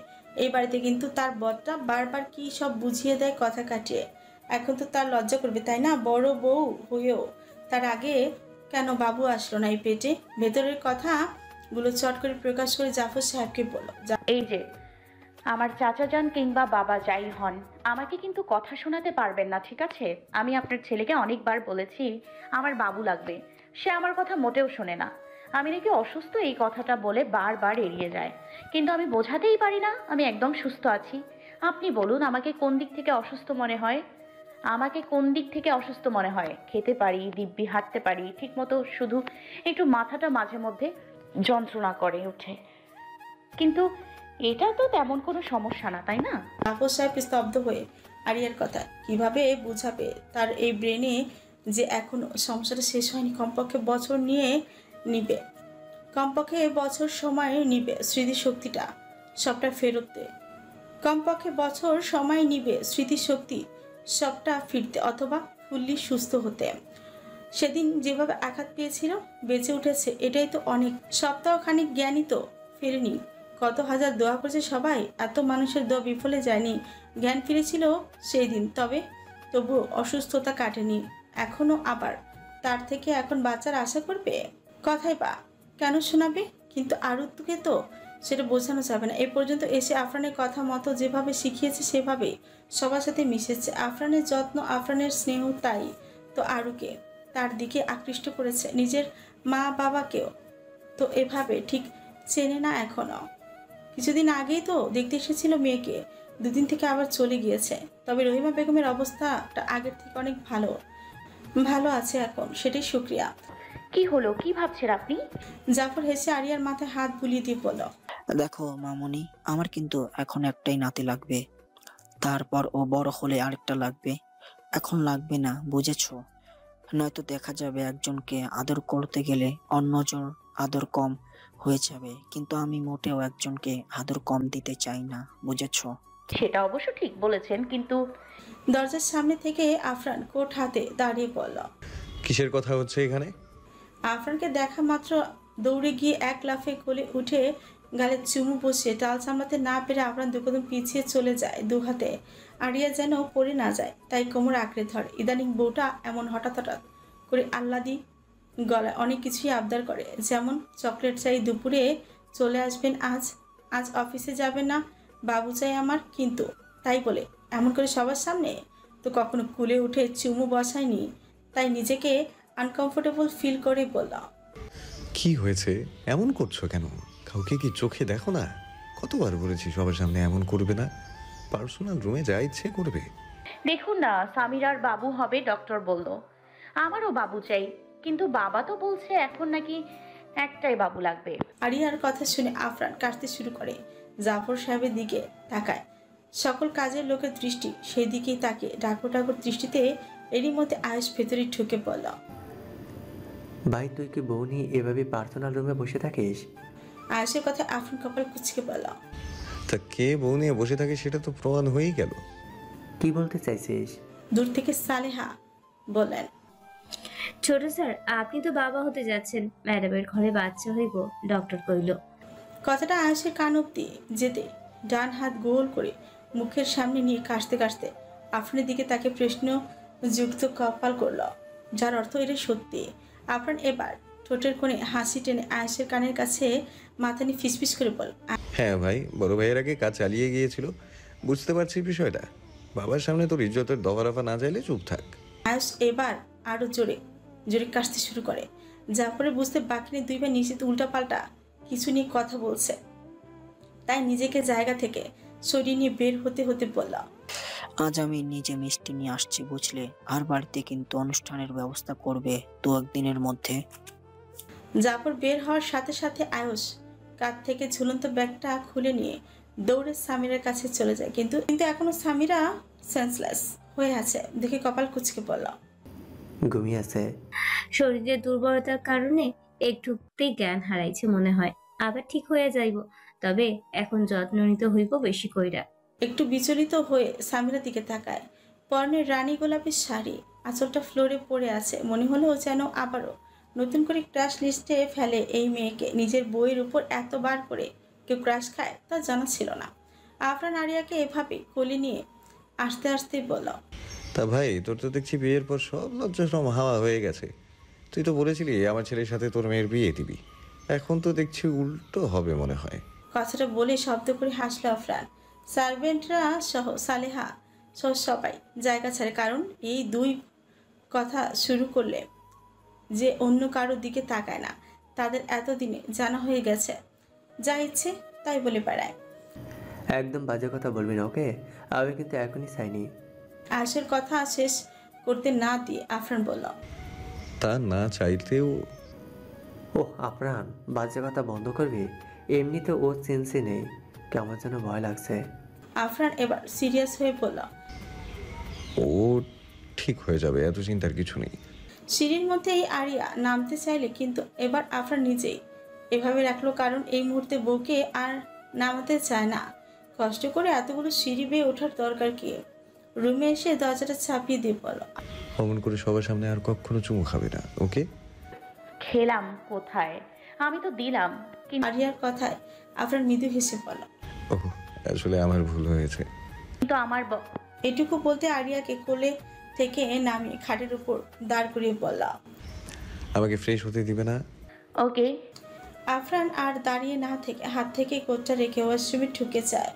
B: এই বাড়িতে, কিন্তু তার বরটা বারবার কি সব বুঝিয়ে দেয় কথা কাটিয়ে। এখন তো তার লজ্জা করবে, তাই না? বড় বউ হয়েও তার আগে কেন বাবু আসলো না এই পেটে? ভেতরের কথাগুলো চট করে প্রকাশ করে জাফর সাহেবকে বলল,
H: এই যে আমার চাচা যান কিংবা বাবা যাই হন, আমাকে কিন্তু কথা শোনাতে পারবেন না, ঠিক আছে? আমি আপনার ছেলেকে অনেকবার বলেছি আমার বাবু লাগবে, সে আমার কথা মোটেও শোনে না। আমি নাকি অসুস্থ এই কথাটা বলে বারবার এড়িয়ে যায়, কিন্তু আমি বোঝাতেই পারি না আমি একদম সুস্থ আছি। আপনি বলুন আমাকে কোন দিক থেকে অসুস্থ মনে হয়? খেতে পারি, দিব্যি হাঁটতে পারি ঠিকমতো, শুধু একটু মাথাটা মাঝে মধ্যে যন্ত্রণা করে ওঠে, কিন্তু এটা তো তেমন কোনো সমস্যা না, তাই না?
B: জাফর সাহেব স্তব্ধ হয়ে আরিয়ার কথা কিভাবে বুঝাবে। তার এই ব্রেনে যে এখনো সমস্যাটা শেষ হয়নি। কমপক্ষে বছর সময় নিবে স্মৃতিশক্তিটা সবটা ফেরতে। কমপক্ষে বছর সময় নিবে স্মৃতিশক্তি সবটা ফিরতে, অথবা ফুললি সুস্থ হতে। সেদিন যেভাবে আঘাত পেয়েছিল বেঁচে উঠেছে, এটাই তো অনেক। সপ্তাহখানিক জ্ঞানই তো ফেরেনি। কত হাজার দোয়া করেছে সবাই, এত মানুষের দোয়া বিফলে যায়নি। জ্ঞান ফিরেছিল সেই দিন, তবুও অসুস্থতা কাটেনি এখনো। আবার তার থেকে এখন বাচ্চার আশা করবে? কথাই বা কেন শোনাবে? কিন্তু আরুত্তুকে তো সেটা বোঝানো যাবে না। এ পর্যন্ত এসে আফরানের কথা মতো যেভাবে শিখিয়েছে সেভাবে সবার সাথে মিশেছে। আফরানের যত্ন, আফরানের স্নেহ, তাই তো আরুকে তার দিকে আকৃষ্ট করেছে। নিজের মা বাবাকেও তো এভাবে ঠিক চেনে না এখনো। কিছুদিন আগেই তো দেখতে এসেছিল মেয়েকে, দুদিন থেকে আবার চলে গিয়েছে। তবে রহিমা বেগমের অবস্থাটা আগের থেকে অনেক ভালো আছে এখন, সেটাই শুক্রিয়া।
H: কি হলো, কি ভাবছেন আপনি?
B: জাফর হেসে আরিয়ার মাথায় হাত বুলিয়ে দিয়ে বলল,
L: দেখো মামুনি, আমার কিন্তু এখন একটাই নাতি লাগবে, তারপর ও বড় হলে আরেকটা লাগবে। এখন লাগবে না, বুঝেছো? নয়তো দেখা যাবে একজনকে আদর করতে গেলে অন্যজন আদর কম হয়ে যাবে, কিন্তু আমি মোটেও একজনকে আদর কম দিতে চাই না, বুঝেছো?
H: সেটা অবশ্য ঠিক বলেছেন, কিন্তু
B: দরজার সামনে থেকে আফরান কোট হাতে দাঁড়িয়ে পড়ল।
G: কিসের কথা হচ্ছে এখানে?
B: আফরানকে দেখা মাত্র দৌড়ে গিয়ে এক লাফে কোলে উঠে গালে চুমু বসিয়ে টাল সামলাতে না পেরে আফরান দুকদম পিছিয়ে চলে যায় দু হাতে। আরিয়া যেন পড়ে না যায় তাই কোমর আঁকড়ে ধরে। ইদানিং বউটা এমন হঠাৎ হঠাৎ করে আহ্লাদি গলায় অনেক কিছুই আবদার করে, যেমন চকলেট চাই, দুপুরে চলে আসবেন, আজ আজ অফিসে যাবেন না, বাবু চাই আমার। কিন্তু তাই বলে এমন করে সবার সামনে তো কখনো কুলে উঠে চুমু বসায়নি, তাই নিজেকে আনকমফোর্টেবল ফিল করে বললাম,
G: কি হয়েছে? এমন করছো কেন? কাউকে কি চোখে দেখো না? কতবার বলেছি সবার সামনে এমন করবে না, পার্সোনাল রুমে যা ইচ্ছে করবে।
H: দেখুন না, সামিরার বাবু হবে ডক্টর বলল। আমারও বাবু চাই, কিন্তু বাবা তো বলছে এখন নাকি একটাই বাবু লাগবে।
B: আরিয়ার কথা শুনে আফরান কাটতে শুরু করে। জাফর সাহেবের দিকে তাকায়, সকল কাজের লোকের দৃষ্টি সেই দিকেই তাকে ডাকর ডাকর দৃষ্টিতে। এরই মধ্যে আয়েশ ভেতরে ঢুকে পড়ল।
C: ভাই তুই কি বউ নিয়ে এভাবে পার্সোনাল রুমে বসে থাকিস?
B: আয়েশের কথা আফরান কপাল কুচকে পড়ল।
G: তা কে বউ নিয়ে বসে থাকে সেটা তো প্রমাণ হয়েই গেল।
C: কি বলতে চাইছিস?
B: দূর থেকে সালেহা বললেন,
J: ছোট স্যার, আপনি তো বাবা হতে যাচ্ছেন, ম্যাডামের ঘরে বাচ্চা হইব, ডক্টর কইল।
B: কথাটা আয়েশের কান অব্দি যেতে ডান হাত গোল করে মুখের সামনে নিয়ে কাশতে কাশতে আফরানের দিকে তাকে প্রশ্ন যুক্ত কপাল করল, যার অর্থ এটা সত্যি। আফরান এবার ঠোঁটের কোণে হাসি টেনে আয়েশের কানের কাছে মাথা নিয়ে ফিসফিস করে বল,
G: হ্যাঁ ভাই, বড় ভাইয়ের আগে কাজ চালিয়ে গিয়েছিল, বুঝতে পারছি বিষয়টা। বাবার সামনে তোর ইজ্জতের দফারফা না চাইলে চুপ থাক।
B: আয়েশ এবার আরো জোরে জোরে কাশতে শুরু করে। জাফরে বুঝতে বাকি নেই দুই ভাই নিশ্চিত উল্টাপাল্টা কিছু নিয়ে কথা বলছে, তাই নিজেকে জায়গা থেকে সরিয়ে নিয়ে বের হতে হতে বলল,
L: আজ আমি নিজে মিষ্টি নিয়ে আসছি, বুঝলে? আর বাড়িতে কিন্তু অনুষ্ঠানের ব্যবস্থা করবে 2-1 দিনের মধ্যে।
B: জাফর বের হওয়ার সাথে সাথে আয়ুষ কাঁধ থেকে ঝুলন্ত ব্যাগটা খুলে নিয়ে দৌড়ে সামিরার কাছে চলে যায়, কিন্তু এখনো সামিরা সেন্সলেস হয়ে আছে দেখে কপাল কুচকে পড়ল।
C: ঘুমিয়ে আছে?
J: শরীরের দুর্বলতার কারণে একটুতেই জ্ঞান হারাইছে মনে হয়, আবার ঠিক হয়ে যাইব, তবে এখন যত্ন নিতে হইব বেশি কইরা।
B: একটু বিচলিত হয়ে সামিরার দিকে তাকায়। পরনের রানী গোলাপি শাড়ি, আঁচলটা ফ্লোরে পড়ে আছে। মনে হলো যেন আবারও নতুন করে ক্রাশ লিস্টে ফেলে এই মেয়েকে। নিজের বইয়ের উপর এতবার করে কেউ ক্রাশ খায় তা জানা ছিল না। আফরান আরিয়াকে এভাবে কোলে নিয়ে আস্তে আস্তে বলল,
G: তা ভাই, তোর তো দেখছি বিয়ের পর সব লজ্জা সব হাওয়া হয়ে গেছে। তুই তো বলেছিলি আমার ছেলের সাথে তোর মেয়ের বিয়ে দিবি, এখন তো দেখছি উল্টো হবে মনে হয়।
B: কথাটা বলে শব্দ করে হাসলো আফরান। সার্ভেন্টরা সহ সালেহা সহ সবাই জায়গা ছাড়ে, কারণ এই দুই কথা শুরু করলে যে অন্য কারোর দিকে তাকায় না, তাদের এতদিনে জানা হয়ে গেছে যা ইচ্ছে তাই বলে বেড়ায়।
C: একদম বাজে কথা বলবি না, ওকে? আমি কিন্তু এখনই চাইনি।
B: আয়েশের কথা শেষ করতে না দিয়ে আফরান বলল,
G: তা না চাইতেও।
C: ও আফরান, বাজে কথা বন্ধ করবি? এমনিতে ও সেন্সে নেই, কেমন যেন ভয় লাগছে।
B: আফরান এবার সিরিয়াস হয়ে বলল,
G: ও ঠিক হয়ে যাবে, এত চিন্তার কিছু নেই।
B: সিঁড়ির মধ্যেই আরিয়া নামতে চাইলে কিন্তু এবার আফরান নিজেই এভাবে রাখলো, কারণ এই মুহূর্তে বউকে আর নামাতে চায় না। কষ্ট করে এতগুলো সিঁড়ি বেয়ে ওঠার দরকার কি? রুমে এসে দরজাটা চাপিয়ে দিয়ে বলল,
G: অমন করে সবার সামনে আর কখনো চুমু খাবে না, ওকে?
H: খেলাম কোথায়, আমি তো দিলাম।
B: আরিয়ার কথায় আফরান মৃদু হেসে বলল,
G: ওহ, আসলে আমার ভুল হয়েছে।
H: কিন্তু আমার
B: এটুকু বলতে আরিয়াকে কোলে থেকে নামিয়ে খাটের উপর দাঁড় করিয়ে বলল,
G: আমাকে ফ্রেশ হতে দিবে না?
H: ওকে।
B: আফরান আর দাঁড়িয়ে না থেকে হাত থেকে কোটটা রেখে ওয়াশরুমে ঢুকে যায়।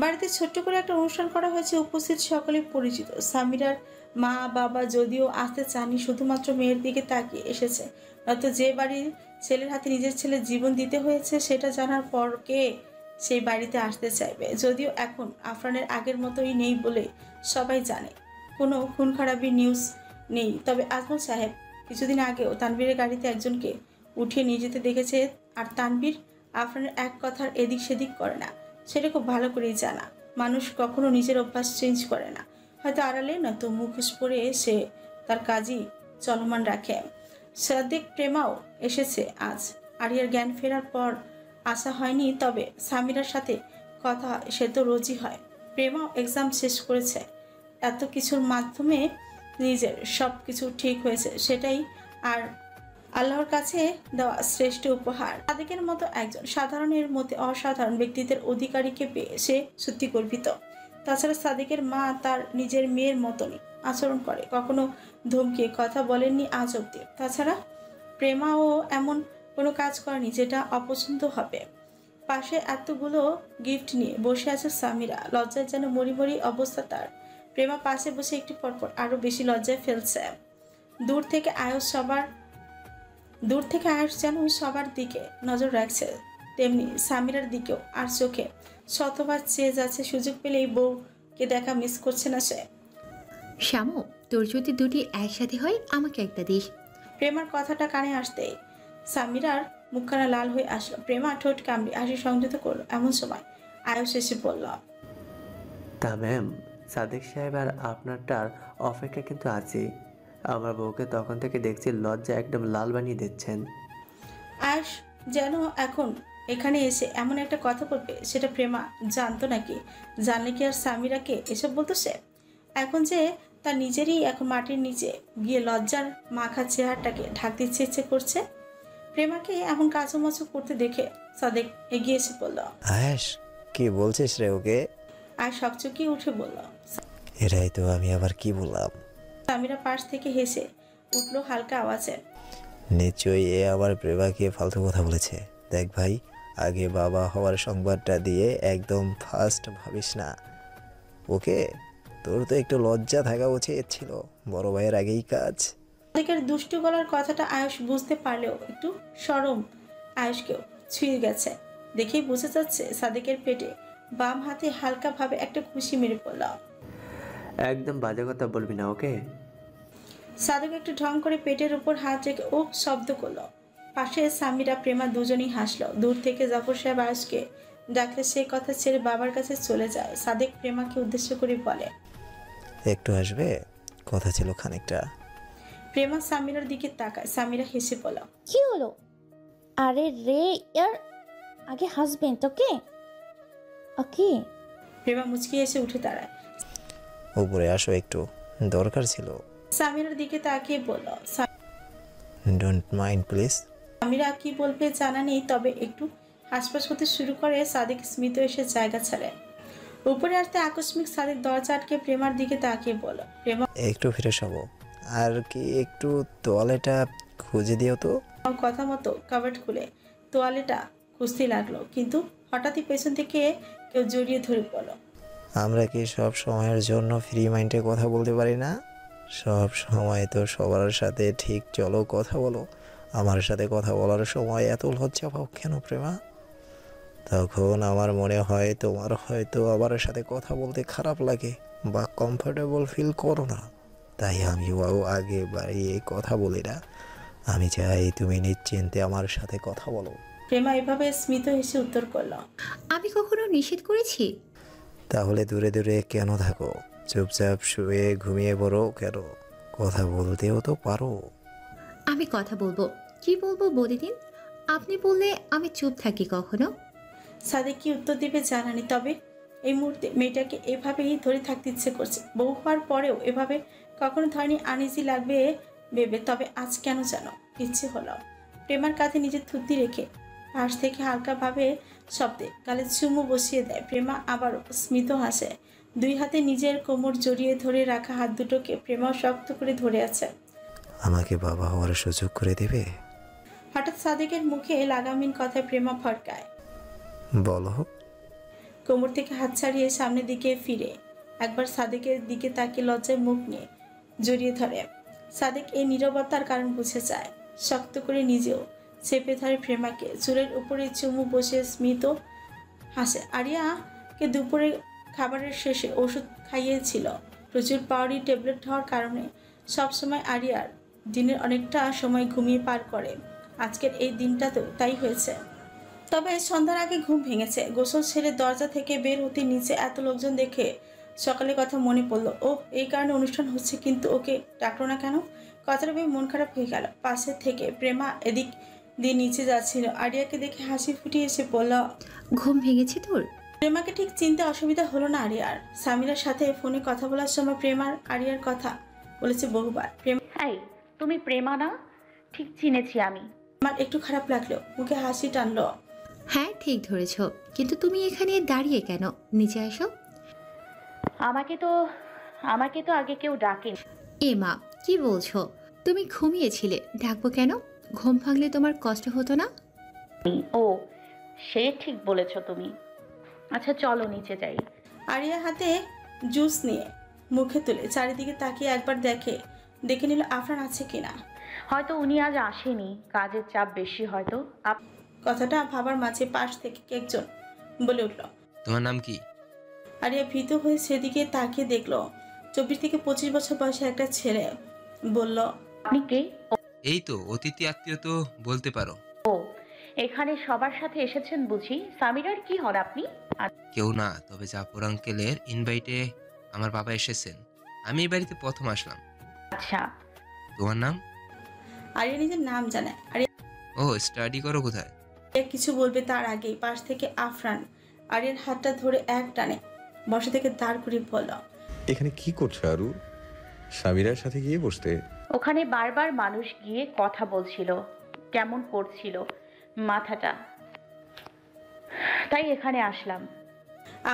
B: বাড়িতে ছোট্ট করে একটা অনুষ্ঠান করা হয়েছে, উপস্থিত সকলে পরিচিত। সামিরার মা বাবা যদিও আসতে চাননি, শুধুমাত্র মেয়ের দিকে তাকিয়ে এসেছে। নয়তো যে বাড়ির ছেলের হাতে নিজের ছেলের জীবন দিতে হয়েছে সেটা জানার পর কে সেই বাড়িতে আসতে চাইবে? যদিও এখন আফরানের আগের মতোই নেই বলে সবাই জানে, কোনো খুন খারাপির নিউজ নেই, তবে আজমল সাহেব কিছুদিন আগেও তানবীরের গাড়িতে একজনকে উঠিয়ে নিয়ে যেতে দেখেছে, আর তানবীর আফরানের এক কথার এদিক সেদিক করে না, সেটা খুব ভালো করেই জানা। মানুষ কখনো নিজের অভ্যাস চেঞ্জ করে না, হয়তো আড়ালে নয়তো মুখোশ পরে সে তার কাজই চলমান রাখে। সাদিক প্রেমাও এসেছে আজ। আরিয়ার জ্ঞান ফেরার পর আসা হয়নি, তবে সামিরার সাথে কথা সে তো রোজই হয়। প্রেমাও এক্সাম শেষ করেছে, এত কিছুর মাধ্যমে নিজের সব কিছু ঠিক হয়েছে, সেটাই আর আল্লাহর কাছে দেওয়া শ্রেষ্ঠ উপহার। সাদিকের মতো একজন সাধারণের মধ্যে অসাধারণ ব্যক্তিত্বের অধিকারীকে পেয়ে সে সত্যি গর্বিত। তাছাড়া সাদিকের মা তার নিজের মেয়ের মতনই আচরণ করে, কখনো ধমকিয়ে কথা বলেননি আজ অব্দি। তাছাড়া প্রেমাও এমন কোনো কাজ করেনি যেটা অপছন্দ হবে। পাশে এতগুলো গিফট নিয়ে বসে আছে সামিরা, লজ্জায় যেন মরি মরি অবস্থা তার। প্রেমা পাশে বসে একটু পরপর আরো বেশি লজ্জায় ফেলছে। দূর থেকে আয়ুষ যেন সবার দিকে নজর রাখছে, তেমনি সামিরার দিকেও, আর চোখে শতবার চেয়ে যাচ্ছে সুযোগ পেলেই বউকে দেখা মিস করছে না সে।
M: শ্যামু, তোর যদি দুটি একসাথে হয় আমাকে একটা দিস।
B: প্রেমার কথাটা কানে আসতেই সামিরার মুখখানা লাল হয়ে আসলো। প্রেমা ঠোঁট কামড়ে হাসি সংযত করলো। এমন সময় আয়ুষ এসে বলল,
C: তা ম্যাম, সাদিক সাহেব আর আপনারটার অপেক্ষা কিন্তু আছে। আমার বউকে তখন থেকে দেখছি লজ্জা একদম লাল বানিয়ে দিচ্ছেন।
B: আয়ুষ যেন এখন এখানে এসে এমন একটা কথা বলবে সেটা প্রেমা জানতো নাকি? জানলে কি আর সামিরাকে এসব বলতো সে? এখন যে তার নিজেরই এখন মাটির নিচে গিয়ে লজ্জার মাখা চেহারাটাকে ঢাকতে ইচ্ছে করছে। প্রেমাকে এমন কাজুমাচু করতে দেখে সাদেক এগিয়ে এসে বলল,
N: আয়েশ, কি বলছিস রে ওকে?
B: আর সবচকিয়ে উঠে বলল,
N: এরাই তো আমি আবার কি বললাম?
B: সামিরা পাশ থেকে হেসে উঠলো হালকা আওয়াজে,
N: নিশ্চয়ই এ আবার প্রেমাকে ফালতু কথা বলেছে। দেখ ভাই, আগে বাবা হওয়ার সংবাদটা দিয়ে একদম ফার্স্ট ভাবিস না ওকে। তোর তো একটু লজ্জা থাকা উচিত ছিল, বড় ভাইয়ের আগেই কাজ।
B: সাদেকের দুষ্টু গলার কথাটা আয়ুষ বুঝতে পারলেও একটু শরম আয়ুষকেও ছুঁয়ে গেছে। দেখেই বুঝে যাচ্ছে সাদেকের পেটে বাম হাতে হালকা ভাবে একটা খুশি মেরে পড়ল।
C: একদম বাজে কথা বলবি না ওকে।
B: সাদেক একটু ঢং করে পেটের উপর হাত রেখে ও শব্দ করলো। পাশে সামিরা প্রেমা দুজনেই হাসলো। দূর থেকে জাফর সাহেব আয়ুষকে ডাকলে সে কথা ছেড়ে বাবার কাছে চলে যায়। সাদেক প্রেমাকে উদ্দেশ্য করে বলে,
N: একটু আসবে, কথা ছিল খানিকটা।
B: প্রেমা সামিরার দিকে তাকায়। সামিরা হেসে বলল,
D: কি হলো? আরে রে ইয়ার, আগে হাসবেন তোকে। ওকে।
B: প্রেমা মুচকি এসে উঠে দাঁড়ায়।
N: উপরে আসো, একটু দরকার ছিল।
B: সামিরার দিকে তাকিয়ে বলল,
N: ডোন্ট মাইন্ড প্লিজ।
B: সামিরা কি বলবে জানা নেই, তবে একটু হাসপাস হতে শুরু করে। সাদেক স্মিত এসে জায়গা ছাড়ে। উপরে আসতে আকস্মিক সাদেক দরজা আটকে প্রেমার দিকে তাকিয়ে বলল, প্রেমা
N: একটু ফিরে সবো, আর কি একটু তোয়ালেটা খুঁজে দিও তো।
B: কথা মতো কাভার্ড খুলে তোয়ালেটা খুঁজতে লাগলো, কিন্তু হঠাৎই পেছন থেকে কেউ জড়িয়ে ধরে পড়ল।
N: আমরা কি সব সময়ের জন্য ফ্রি মাইন্ডে কথা বলতে পারি না? সব সময় তো সবার সাথে ঠিক চলো, কথা বলো। আমার সাথে কথা বলার সময় এত লজ্জা পাও কেন প্রেমা? তখন আমার মনে হয় তোমার হয়তো আমার সাথে কথা বলতে খারাপ লাগে বা কমফোর্টেবল ফিল করো না, তাই আমিও আগে বাড়িয়ে কথা বলি না। আমি চাই তুমি নিশ্চিন্তে আমার সাথে কথা বলো।
B: প্রেমা এভাবে স্মিত হেসে উত্তর করল,
M: আমি কখনো নিষেধ করেছি?
N: তাহলে দূরে দূরে কেন থাকো? চুপচাপ শুয়ে ঘুমিয়ে পড়ো কেন? কথা বলতেও তো পারো।
M: আমি কথা বলবো। কি বলবো বলে দিন। আপনি বললে আমি চুপ থাকি কখনো?
B: সাদেক কি উত্তর দিবে জানা নেই, তবে এই মুহূর্তে মেয়েটাকে এভাবেই ধরে থাকতে ইচ্ছে করছে। বউ হওয়ার পরেও এভাবে কখনো ধরেনি, আনইজি লাগবে ভেবে, তবে আজ কেন যেন ইচ্ছে হলো। প্রেমার কাঁধে নিজের থুতনি রেখে পাশ থেকে হালকাভাবে শব্দে গালে চুমু বসিয়ে দেয়। প্রেমা আবারও স্মিত হাসে। দুই হাতে নিজের কোমর জড়িয়ে ধরে রাখা হাত দুটোকে প্রেমাও শক্ত করে ধরে আছে।
N: আমাকে বাবা হওয়ার সুযোগ করে দেবে?
B: হঠাৎ সাদেকের মুখে লাগামহীন কথায় প্রেমা ফটকায়।
N: বলো।
B: কোমর থেকে হাত ছাড়িয়ে সামনের দিকে ফিরে একবার সাদেকের দিকে তাকিয়ে লজ্জায় মুখ নিয়ে জড়িয়ে ধরে। সাদেক এই নীরবতার কারণ বুঝে যায়। শক্ত করে নিজেও চেপে ধরে প্রেমাকে। চুলের উপরে চুমু বসে স্মিত হাসে। আরিয়াকে দুপুরে খাবারের শেষে ওষুধ খাইয়েছিল। প্রচুর পাওয়ারি ট্যাবলেট হওয়ার কারণে সবসময় আরিয়ার দিনের অনেকটা সময় ঘুমিয়ে পার করে। আজকের এই দিনটা তো তাই হয়েছে। তবে সন্ধ্যার আগে ঘুম ভেঙেছে। গোসল ছেড়ে দরজা থেকে বের হতে নিচে এত লোকজন দেখে সকালের কথা মনে পড়লো। ও এই কারণে অনুষ্ঠান হচ্ছে, কিন্তু ওকে ডাকলো না কেন? কথাটা ভেবে মন খারাপ হয়ে গেল। পাশে থেকে প্রেমা এদিক দিয়ে নিচে যাচ্ছিল। আরিয়াকে দেখে হাসি ফুটিয়ে এসে বলল,
M: ঘুম ভেঙেছে তোর?
B: প্রেমাকে ঠিক চিনতে অসুবিধা হলো না আরিয়ার। সামিরার সাথে ফোনে কথা বলার সময় প্রেমার আরিয়ার কথা বলেছে বহুবার। প্রেমা,
H: এই তুমি প্রেমা না? ঠিক চিনেছি আমি।
B: আমার একটু খারাপ লাগলো, মুখে হাসি টানলো।
M: হ্যাঁ ঠিক ধরেছ, কিন্তু তুমি এখানে দাঁড়িয়ে কেন? নিচে আসো।
H: আমাকে তো আগে কেউ ডাকেনি।
M: এ মা, কি বলছো? তুমি ঘুমিয়েছিলে, ডাকবো কেন? ঘুম ভাঙলে তোমার কষ্ট হতো না?
H: ও, সে ঠিক বলেছ তুমি। আচ্ছা চলো নিচে যাই।
B: আরিয়া হাতে জুস নিয়ে মুখে তুলে চারিদিকে তাকিয়ে একবার দেখে নিল আফরান আছে কিনা।
H: হয়তো উনি আজ আসেনি, কাজের চাপ বেশি হয়তো।
B: কথাটা ভাবার মাঝে পাশ থেকে একজন বলে উঠল,
O: তোমার নাম কি?
B: আরিয়া ভীত হয়ে সেদিকে তাকিয়ে দেখলো 24 থেকে 25 বছর বয়সে একটা ছেলে। বলল,
H: আপনি কে?
O: এই তো অতিথি আত্মীয় তো বলতে পারো।
H: ও, এখানে সবার সাথে এসেছেন বুঝি? সামিরার কি হন আপনি?
O: কেউ না, তবে জাফর আঙ্কেলের ইনভাইটে আমার বাবা এসেছেন। আমি এই বাড়িতে প্রথম আসলাম।
H: আচ্ছা,
O: তোমার নাম?
B: আরিয়া নিজের নাম জানে। আরিয়া
O: ও, স্টাডি করো কোথায়?
B: কিছু বলবে তার আগেই পাশ থেকে আফরান আরিয়ার হাতটা ধরে এক টানে বসা থেকে দাঁড় করিয়ে বলল,
G: এখানে কি করছো আরু? সামিরার সাথে গিয়ে বসতে।
H: ওখানে বারবার মানুষ গিয়ে কথা বলছিল, কেমন করছিল মাথাটা, তাই এখানে আসলাম।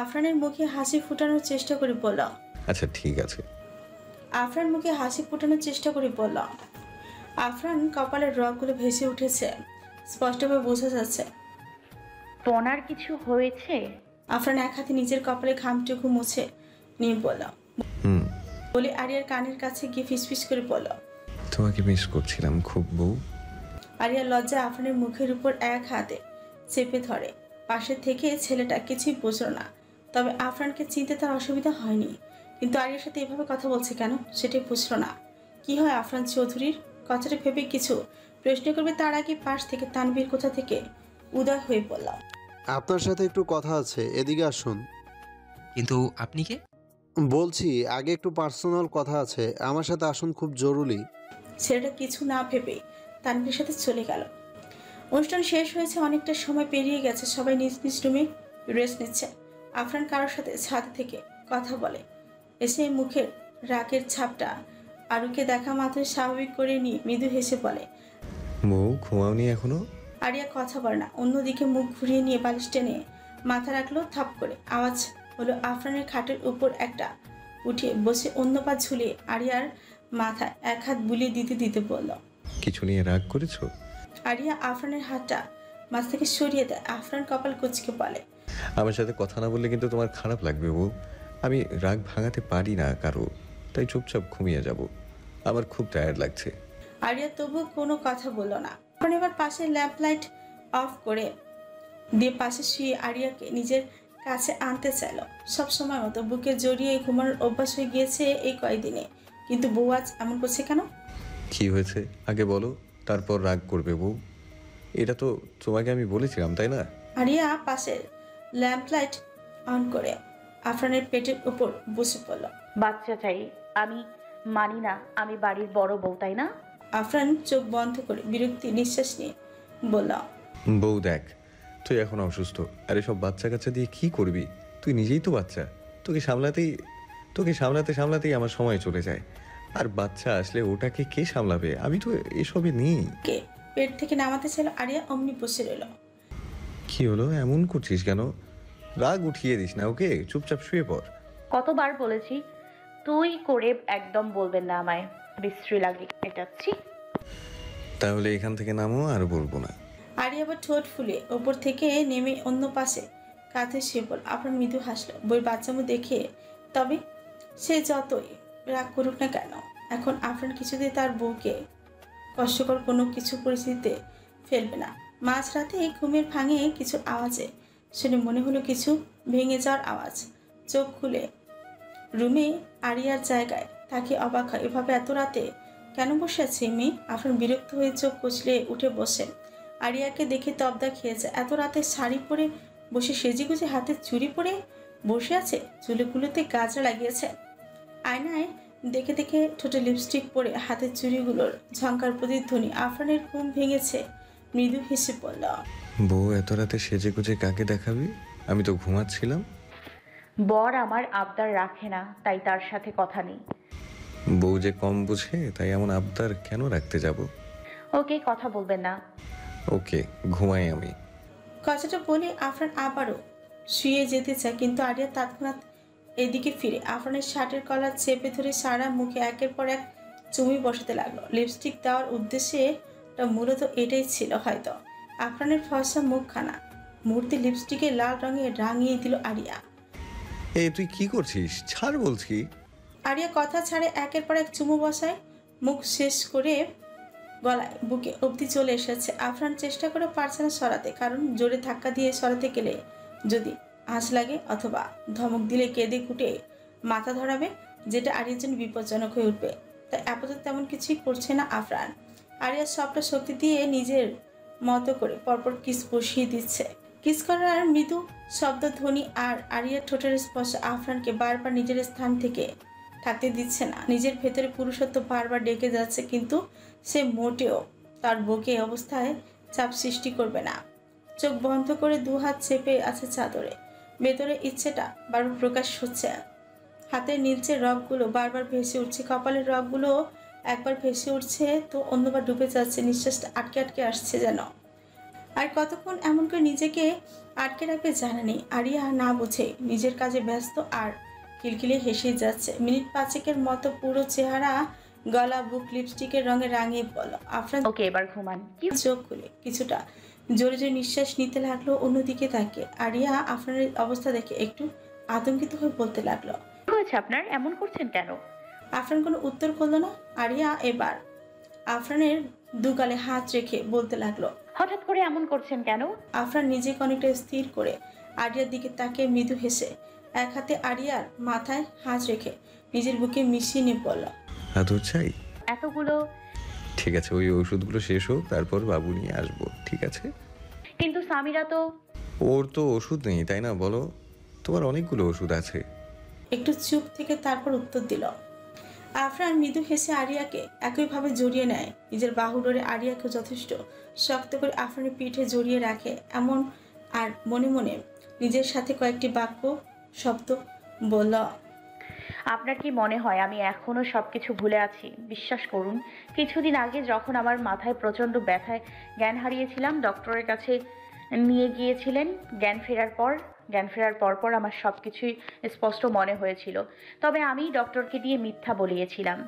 B: আফরানের মুখে হাসি ফোটানোর চেষ্টা করে বলল,
G: আচ্ছা ঠিক আছে।
B: আফরান মুখে হাসি ফোটানোর চেষ্টা করে বলল। আফরান কপালের রগগুলো ভেসে উঠেছে, স্পষ্টভাবে বোঝা যাচ্ছে।
H: তোনার কিছু হয়েছে?
B: আফরান এক হাতে নিজের কপালে ঘামটুকু মুছে নিয়ে বলল, বলে আরিয়ার কানের কাছে গিয়ে ফিসফিস করে বলল,
G: তোমাকে মিস করছিলাম খুব বউ।
B: আরিয়া লজ্জা আফরানের মুখের উপর এক হাতে চেপে ধরে। পাশে থেকে ছেলেটা কিছুই বুঝল না, তবে আফরানকে চিনতে তার অসুবিধা হয়নি, কিন্তু আরিয়ার সাথে এভাবে কথা বলছে কেন সেটাই বুঝল না। কি হয় আফরান চৌধুরীর? কথাটা ভেবে কিছু প্রশ্ন করবে তার আগে পাশ থেকে তানভীর কোথা থেকে উদয় হয়ে বলল,
I: আপনার সাথে একটু কথা আছে, এদিকে আসুন।
O: কিন্তু আপনি কে?
I: বলছি আগে একটু পার্সোনাল কথা আছে, আমার সাথে আসুন, খুব জরুরি।
B: ছেলেটা কিছু না ভেবে তানভীরের সাথে চলে গেল। অনুষ্ঠান শেষ হয়েছে, অনেকটা সময় পেরিয়ে গেছে, সবাই নিজ নিজ রুমে রেস্ট নিচ্ছে। আফরান কারোর সাথে ছাদ থেকে কথা বলে এসে মুখের রাগের ছাপটা আরুকে দেখা মাত্রই স্বাভাবিক করে নিয়ে মৃদু হেসে বলে,
G: বউ ঘুমাওনি এখনো?
B: আরিয়া কথা বলে না, অন্যদিকে মুখ ঘুরিয়ে নিয়ে বালিশ টেনে মাথা রাখলো। থাপ করে আওয়াজ হলো। আফরানের খাটের উপর একটা উঠে বসে অন্য পা ঝুলিয়ে আরিয়ার মাথায় এক হাত বুলিয়ে দিতে দিতে বলল,
G: কিছু নিয়ে রাগ করেছো?
B: আরিয়া আফরানের হাতটা মাথা থেকে সরিয়ে দেয়। আফরান কপাল কুচকে বলে,
G: আমার সাথে কথা না বললে কিন্তু তোমার খারাপ লাগবে বউ। আমি রাগ ভাঙাতে পারি না কারো, তাই চুপচাপ ঘুমিয়ে যাব। আমার খুব টায়ার্ড লাগছে।
B: আরিয়া তবু কোনো কথা বলল না। এখন এবার পাশে ল্যাম্প লাইট অফ করে দিয়ে পাশে শুয়ে আরিয়াকে নিজের কাছে আনতে চাইল। সব সময় মতো বুকে জড়িয়ে ঘুমানোর অভ্যাস হয়ে গিয়েছে এই কয়েকদিনে, কিন্তু বউ আজ এমন করছে কেন?
G: কি হয়েছে আগে বলো, তারপর রাগ করবে বউ। এটা তো তোমাকে আমি বলেছিলাম তাই না?
B: আরিয়া পাশের ল্যাম্প লাইট অন করে আফরানের পেটের উপর বসে পড়ল।
H: বাচ্চা চাই? আমি মানি না, আমি বাড়ির বড় বউ, তাই না?
B: আফরান চোখ বন্ধ করে বিরক্তি নিঃশ্বাস নিয়ে বলল,
G: বউ দেখ, তুই এখন অসুস্থ, আর এসব বাচ্চা কাচ্চা দিয়ে কি করবি? তুই নিজেই তো বাচ্চা, তোকে সামলাতেই আমার সময় চলে যায়। আর বাচ্চা আসলে ওটাকে কে সামলাবে? আমি তো এসবে নেই।
B: কে পেট থেকে নামাতে ছিল আরিয়া অমনি বসে রইল।
G: কি হলো, এমন করছিস কেন? রাগ উঠিয়ে দিস না ওকে, চুপচাপ শুয়ে পড়।
H: কতবার বলেছি তুই করে একদম বলবেন না আমায়, বিশ্রী লাগে এটাচ্ছি।
G: তাহলে এখান থেকে নামো, আর বলবো না।
B: আরিয়া আবার ঠোঁট ফুলে ওপর থেকে নেমে অন্য পাশে কাঁধে শুয়ে পড়ল। আফরান মৃদু হাসলো বই বাচ্চামো দেখে। তবে সে যতই রাগ করুক না কেন, এখন আফরান কিছুতেই তার বউকে কষ্টকর কোনো কিছু পরিস্থিতিতে ফেলবে না। মাঝরাতে ঘুমের ভাঙে কিছু আওয়াজে শুনে মনে হলো কিছু ভেঙে যাওয়ার আওয়াজ। চোখ খুলে রুমে আরিয়ার জায়গায় তাকে অবাক হয়, এভাবে এত রাতে কেন বসে আছে মেয়ে? আফরান বিরক্ত হয়ে চোখ কচলে উঠে বসে। আরিয়াকে দেখে তবদা খেয়েছে। এত রাতে শাড়ি পরে বসে সেজেগুজে হাতে চুড়ি পরে বসে আছে, চুলগুলোতে গাজরা লাগিয়েছে। আয়নায় দেখে দেখে ঠোঁটে লিপস্টিক পরে হাতের চুড়িগুলোর ঝঙ্কার প্রতিধ্বনি আফরানের ঘুম ভেঙেছে। মৃদু হেসে পড়ল,
G: বউ এত রাতে সেজে গুজে কাকে দেখাবি? আমি তো ঘুমাচ্ছিলাম।
H: বর আমার আবদার রাখে না, তাই তার সাথে কথা নেই।
G: বউ যে কম বুঝে, তাই এমন আবদার কেন রাখতে যাব?
H: ওকে, কথা বলবেন না।
G: ওকে, ঘুমাই আমি।
B: কথাটা বলে আফরান আবারও শুয়ে যেতে চায়, কিন্তু আরিয়া তৎক্ষণাৎ এদিকে ফিরে আফরানের শার্টের কলার চেপে ধরে সারা মুখে একের পর এক চুমুই বসাতে লাগলো। লিপস্টিক দেওয়ার উদ্দেশ্যে মূলত এটাই ছিল হয়তো। আফরানের ফর্সা মুখখানা মুহূর্তে লিপস্টিকে লাল রঙে রাঙিয়ে দিল আরিয়া।
G: এই তুই কি করছিস? ছাড় বলছি।
B: আরিয়া কথা ছাড়ে একের পর এক চুমু বসায়। মুখ শেষ করে গলায় বুকে অবধি চলে এসেছে। আফরান চেষ্টা করে পারছে না সরাতে, কারণ জোরে ধাক্কা দিয়ে সরাতে গেলে যদি আঁচ লাগে অথবা ধমক দিলে কেঁদে কুটে মাথা ধরাবে, যেটা আরিয়ার জন্য বিপজ্জনক হয়ে উঠবে। তাই আপাতত তেমন কিছুই করছে না আফরান। আরিয়া সবটা শক্তি দিয়ে নিজের মতো করে পরপর কিস বসিয়ে দিচ্ছে। কিস করার মৃদু শব্দধ্বনি আর আরিয়ার ঠোঁটের স্পর্শ আফরানকে বারবার নিজের স্থান থেকে থাকতে দিচ্ছে না। নিজের ভেতরে পুরুষত্ব বারবার ডেকে যাচ্ছে, কিন্তু সে মোটেও তার বুকে অবস্থায় চাপ সৃষ্টি করবে না। চোখ বন্ধ করে দুহাত চেপে আছে চাদরে। ভেতরে ইচ্ছেটা বারবার প্রকাশ হচ্ছে। হাতের নীলচে রগগুলো বারবার ভেসে উঠছে, কপালের রগগুলো একবার ভেসে উঠছে তো অন্যবার ডুবে যাচ্ছে। নিঃশ্বাসটা আটকে আটকে আসছে যেন। আর কতক্ষণ এমন করে নিজেকে আটকে রাখবে জানা নেই। আরিয়া না বুঝে নিজের কাজে ব্যস্ত আর কিলকিলে হেসে যাচ্ছে। মিনিট পাঁচেকের মতো পুরো চেহারা, গলা, বুক লিপস্টিকের রঙে রাঙিয়ে বলল। আফরান
H: ওকে, এবার ঘুমান।
B: চোখ খুলে কিছুটা জোরে জোরে নিঃশ্বাস নিতে লাগলো। অন্যদিকে তাকে আরিয়া আফরানের অবস্থা দেখে একটু আতঙ্কিত হয়ে বলতে লাগলো,
H: কি হয়েছে আপনার? এমন করছেন কেন?
B: আফরান কোনো উত্তর করলো না। আরিয়া এবার আফরানের দুগালে হাত রেখে বলতে লাগলো,
H: হঠাৎ করে এমন করছেন কেন?
B: আফরান নিজেকে অনেকটা স্থির করে আরিয়ার দিকে তাকিয়ে মৃদু হেসে এক হাতে আরিয়ার মাথায় হাত রেখে নিজের বুকে মিশিয়ে নিয়ে বলল,
G: আদর চাই?
H: এতগুলো?
G: ঠিক আছে, ওই ওষুধগুলো শেষ হোক, তারপর বাবু নিয়ে আসবো, ঠিক আছে?
H: কিন্তু সামিরা তো।
G: ওর তো ওষুধ নেই তাই না? বলো, তোমার অনেকগুলো ওষুধ আছে।
B: একটু চুপ থেকে তারপর উত্তর দিল। আফরান মৃদু হেসে আরিয়াকে একইভাবে জড়িয়ে নেয়। নিজের বাহু ডোরে আরিয়াকে যথেষ্ট শক্ত করে আফরানের পিঠে জড়িয়ে রাখে এমন, আর মনে মনে নিজের সাথে কয়েকটি বাক্য শব্দ বলল।
H: আপনার কি মনে হয় আমি এখনো সবকিছু ভুলে আছি? বিশ্বাস করুন, কিছুদিন আগে যখন আমার মাথায় প্রচণ্ড ব্যথায় জ্ঞান হারিয়েছিলাম, ডক্টরের কাছে নিয়ে গিয়েছিলেন। জ্ঞান ফেরার পর আমার সব কিছুই স্পষ্ট মনে হয়েছিল। তবে আমি ডক্টরকে দিয়ে মিথ্যা বলিয়েছিলাম।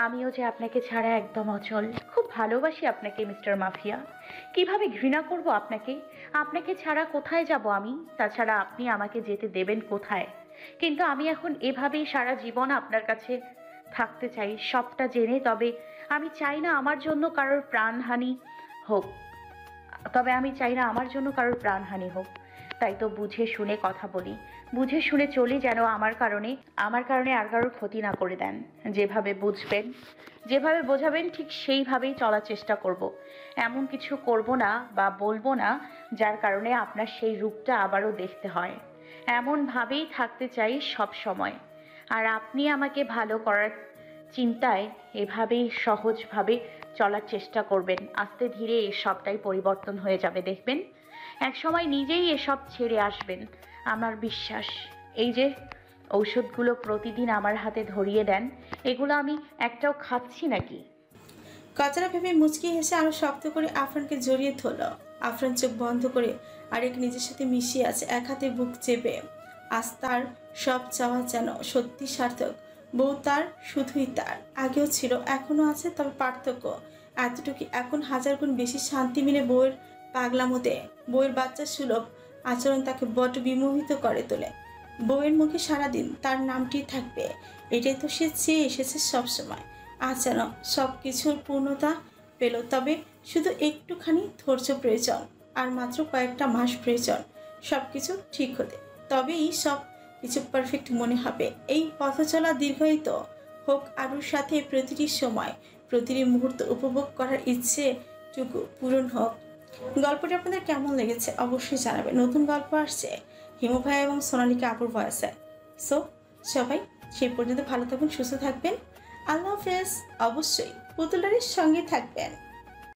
H: আমিও যে আপনাকে ছাড়া একদম অচল। খুব ভালোবাসি আপনাকে মিস্টার মাফিয়া। কিভাবে ঘৃণা করব আপনাকে? আপনাকে ছাড়া কোথায় যাব আমি? তাছাড়া আপনি আমাকে যেতে দেবেন কোথায়? কিন্তু আমি এখন এভাবেই সারা জীবন আপনার কাছে থাকতে চাই, সবটা জেনে। তবে আমি চাই না আমার জন্য কারোর প্রাণহানি হোক। তাই তো বুঝে শুনে কথা বলি, বুঝে শুনে চলি, যেন আমার কারণে আর কারোর ক্ষতি না করে দেন। যেভাবে বোঝাবেন ঠিক সেইভাবেই চলার চেষ্টা করব। এমন কিছু করব না বা বলবো না যার কারণে আপনার সেই রূপটা আবারও দেখতে হয়। এমনভাবেই থাকতে চাই সব সময়। আর আপনি আমাকে ভালো করার চিন্তায় এভাবেই সহজভাবে চলার চেষ্টা করবেন। আস্তে ধীরে সবটাই পরিবর্তন হয়ে যাবে, দেখবেন। একসময় নিজেই এসব ছেড়ে আসবেন, আমার বিশ্বাস। এই যে ঔষধগুলো প্রতিদিন আমার হাতে ধরিয়ে দেন, এগুলো আমি একটাও খাচ্ছি নাকি?
B: কথাটা ভেবে মুচকি হেসে আরো শক্ত করে আফরানকে জড়িয়ে ধরল। আফরান চোখ বন্ধ করে আরেক নিজের সাথে মিশিয়ে আছে, এক হাতে বুক চেপে। আজ তার সব চাওয়া যেন সত্যি সার্থক। বউ তার, শুধুই তার। আগেও ছিল, এখনো আছে, তবে পার্থক্য এতটুকু, এখন হাজার গুণ বেশি শান্তি মিলে বউয়ের পাগলামোতে। বউয়ের বাচ্চা সুলভ আচরণ তাকে বড্ড বিমোহিত করে তোলে। বউয়ের মুখে সারাদিন তার নামটি থাকবে, এটাই তো সে চেয়ে এসেছে সবসময়। আজ যেন সব কিছুর পূর্ণতা পেল, তবে শুধু একটুখানি ধৈর্য প্রয়োজন, আর মাত্র কয়েকটা মাস প্রয়োজন সব কিছু ঠিক হতে। তবেই সব কিছু পারফেক্ট মনে হবে। এই পথ চলা দীর্ঘায়িত হোক আরুর সাথে প্রতিটি সময়, প্রতিটি মুহূর্ত উপভোগ করার ইচ্ছেটুকু পূরণ হোক। গল্পটি আপনাদের কেমন লেগেছে অবশ্যই জানাবেন। নতুন গল্প আসছে হিমু ভাই এবং সোনালিকা আপুর ভয়েসে। সো সবাই সেই পর্যন্ত ভালো থাকবেন, সুস্থ থাকবেন। আল্লাহ হাফেজ। অবশ্যই পুতুল ডায়েরির সঙ্গে থাকবেন।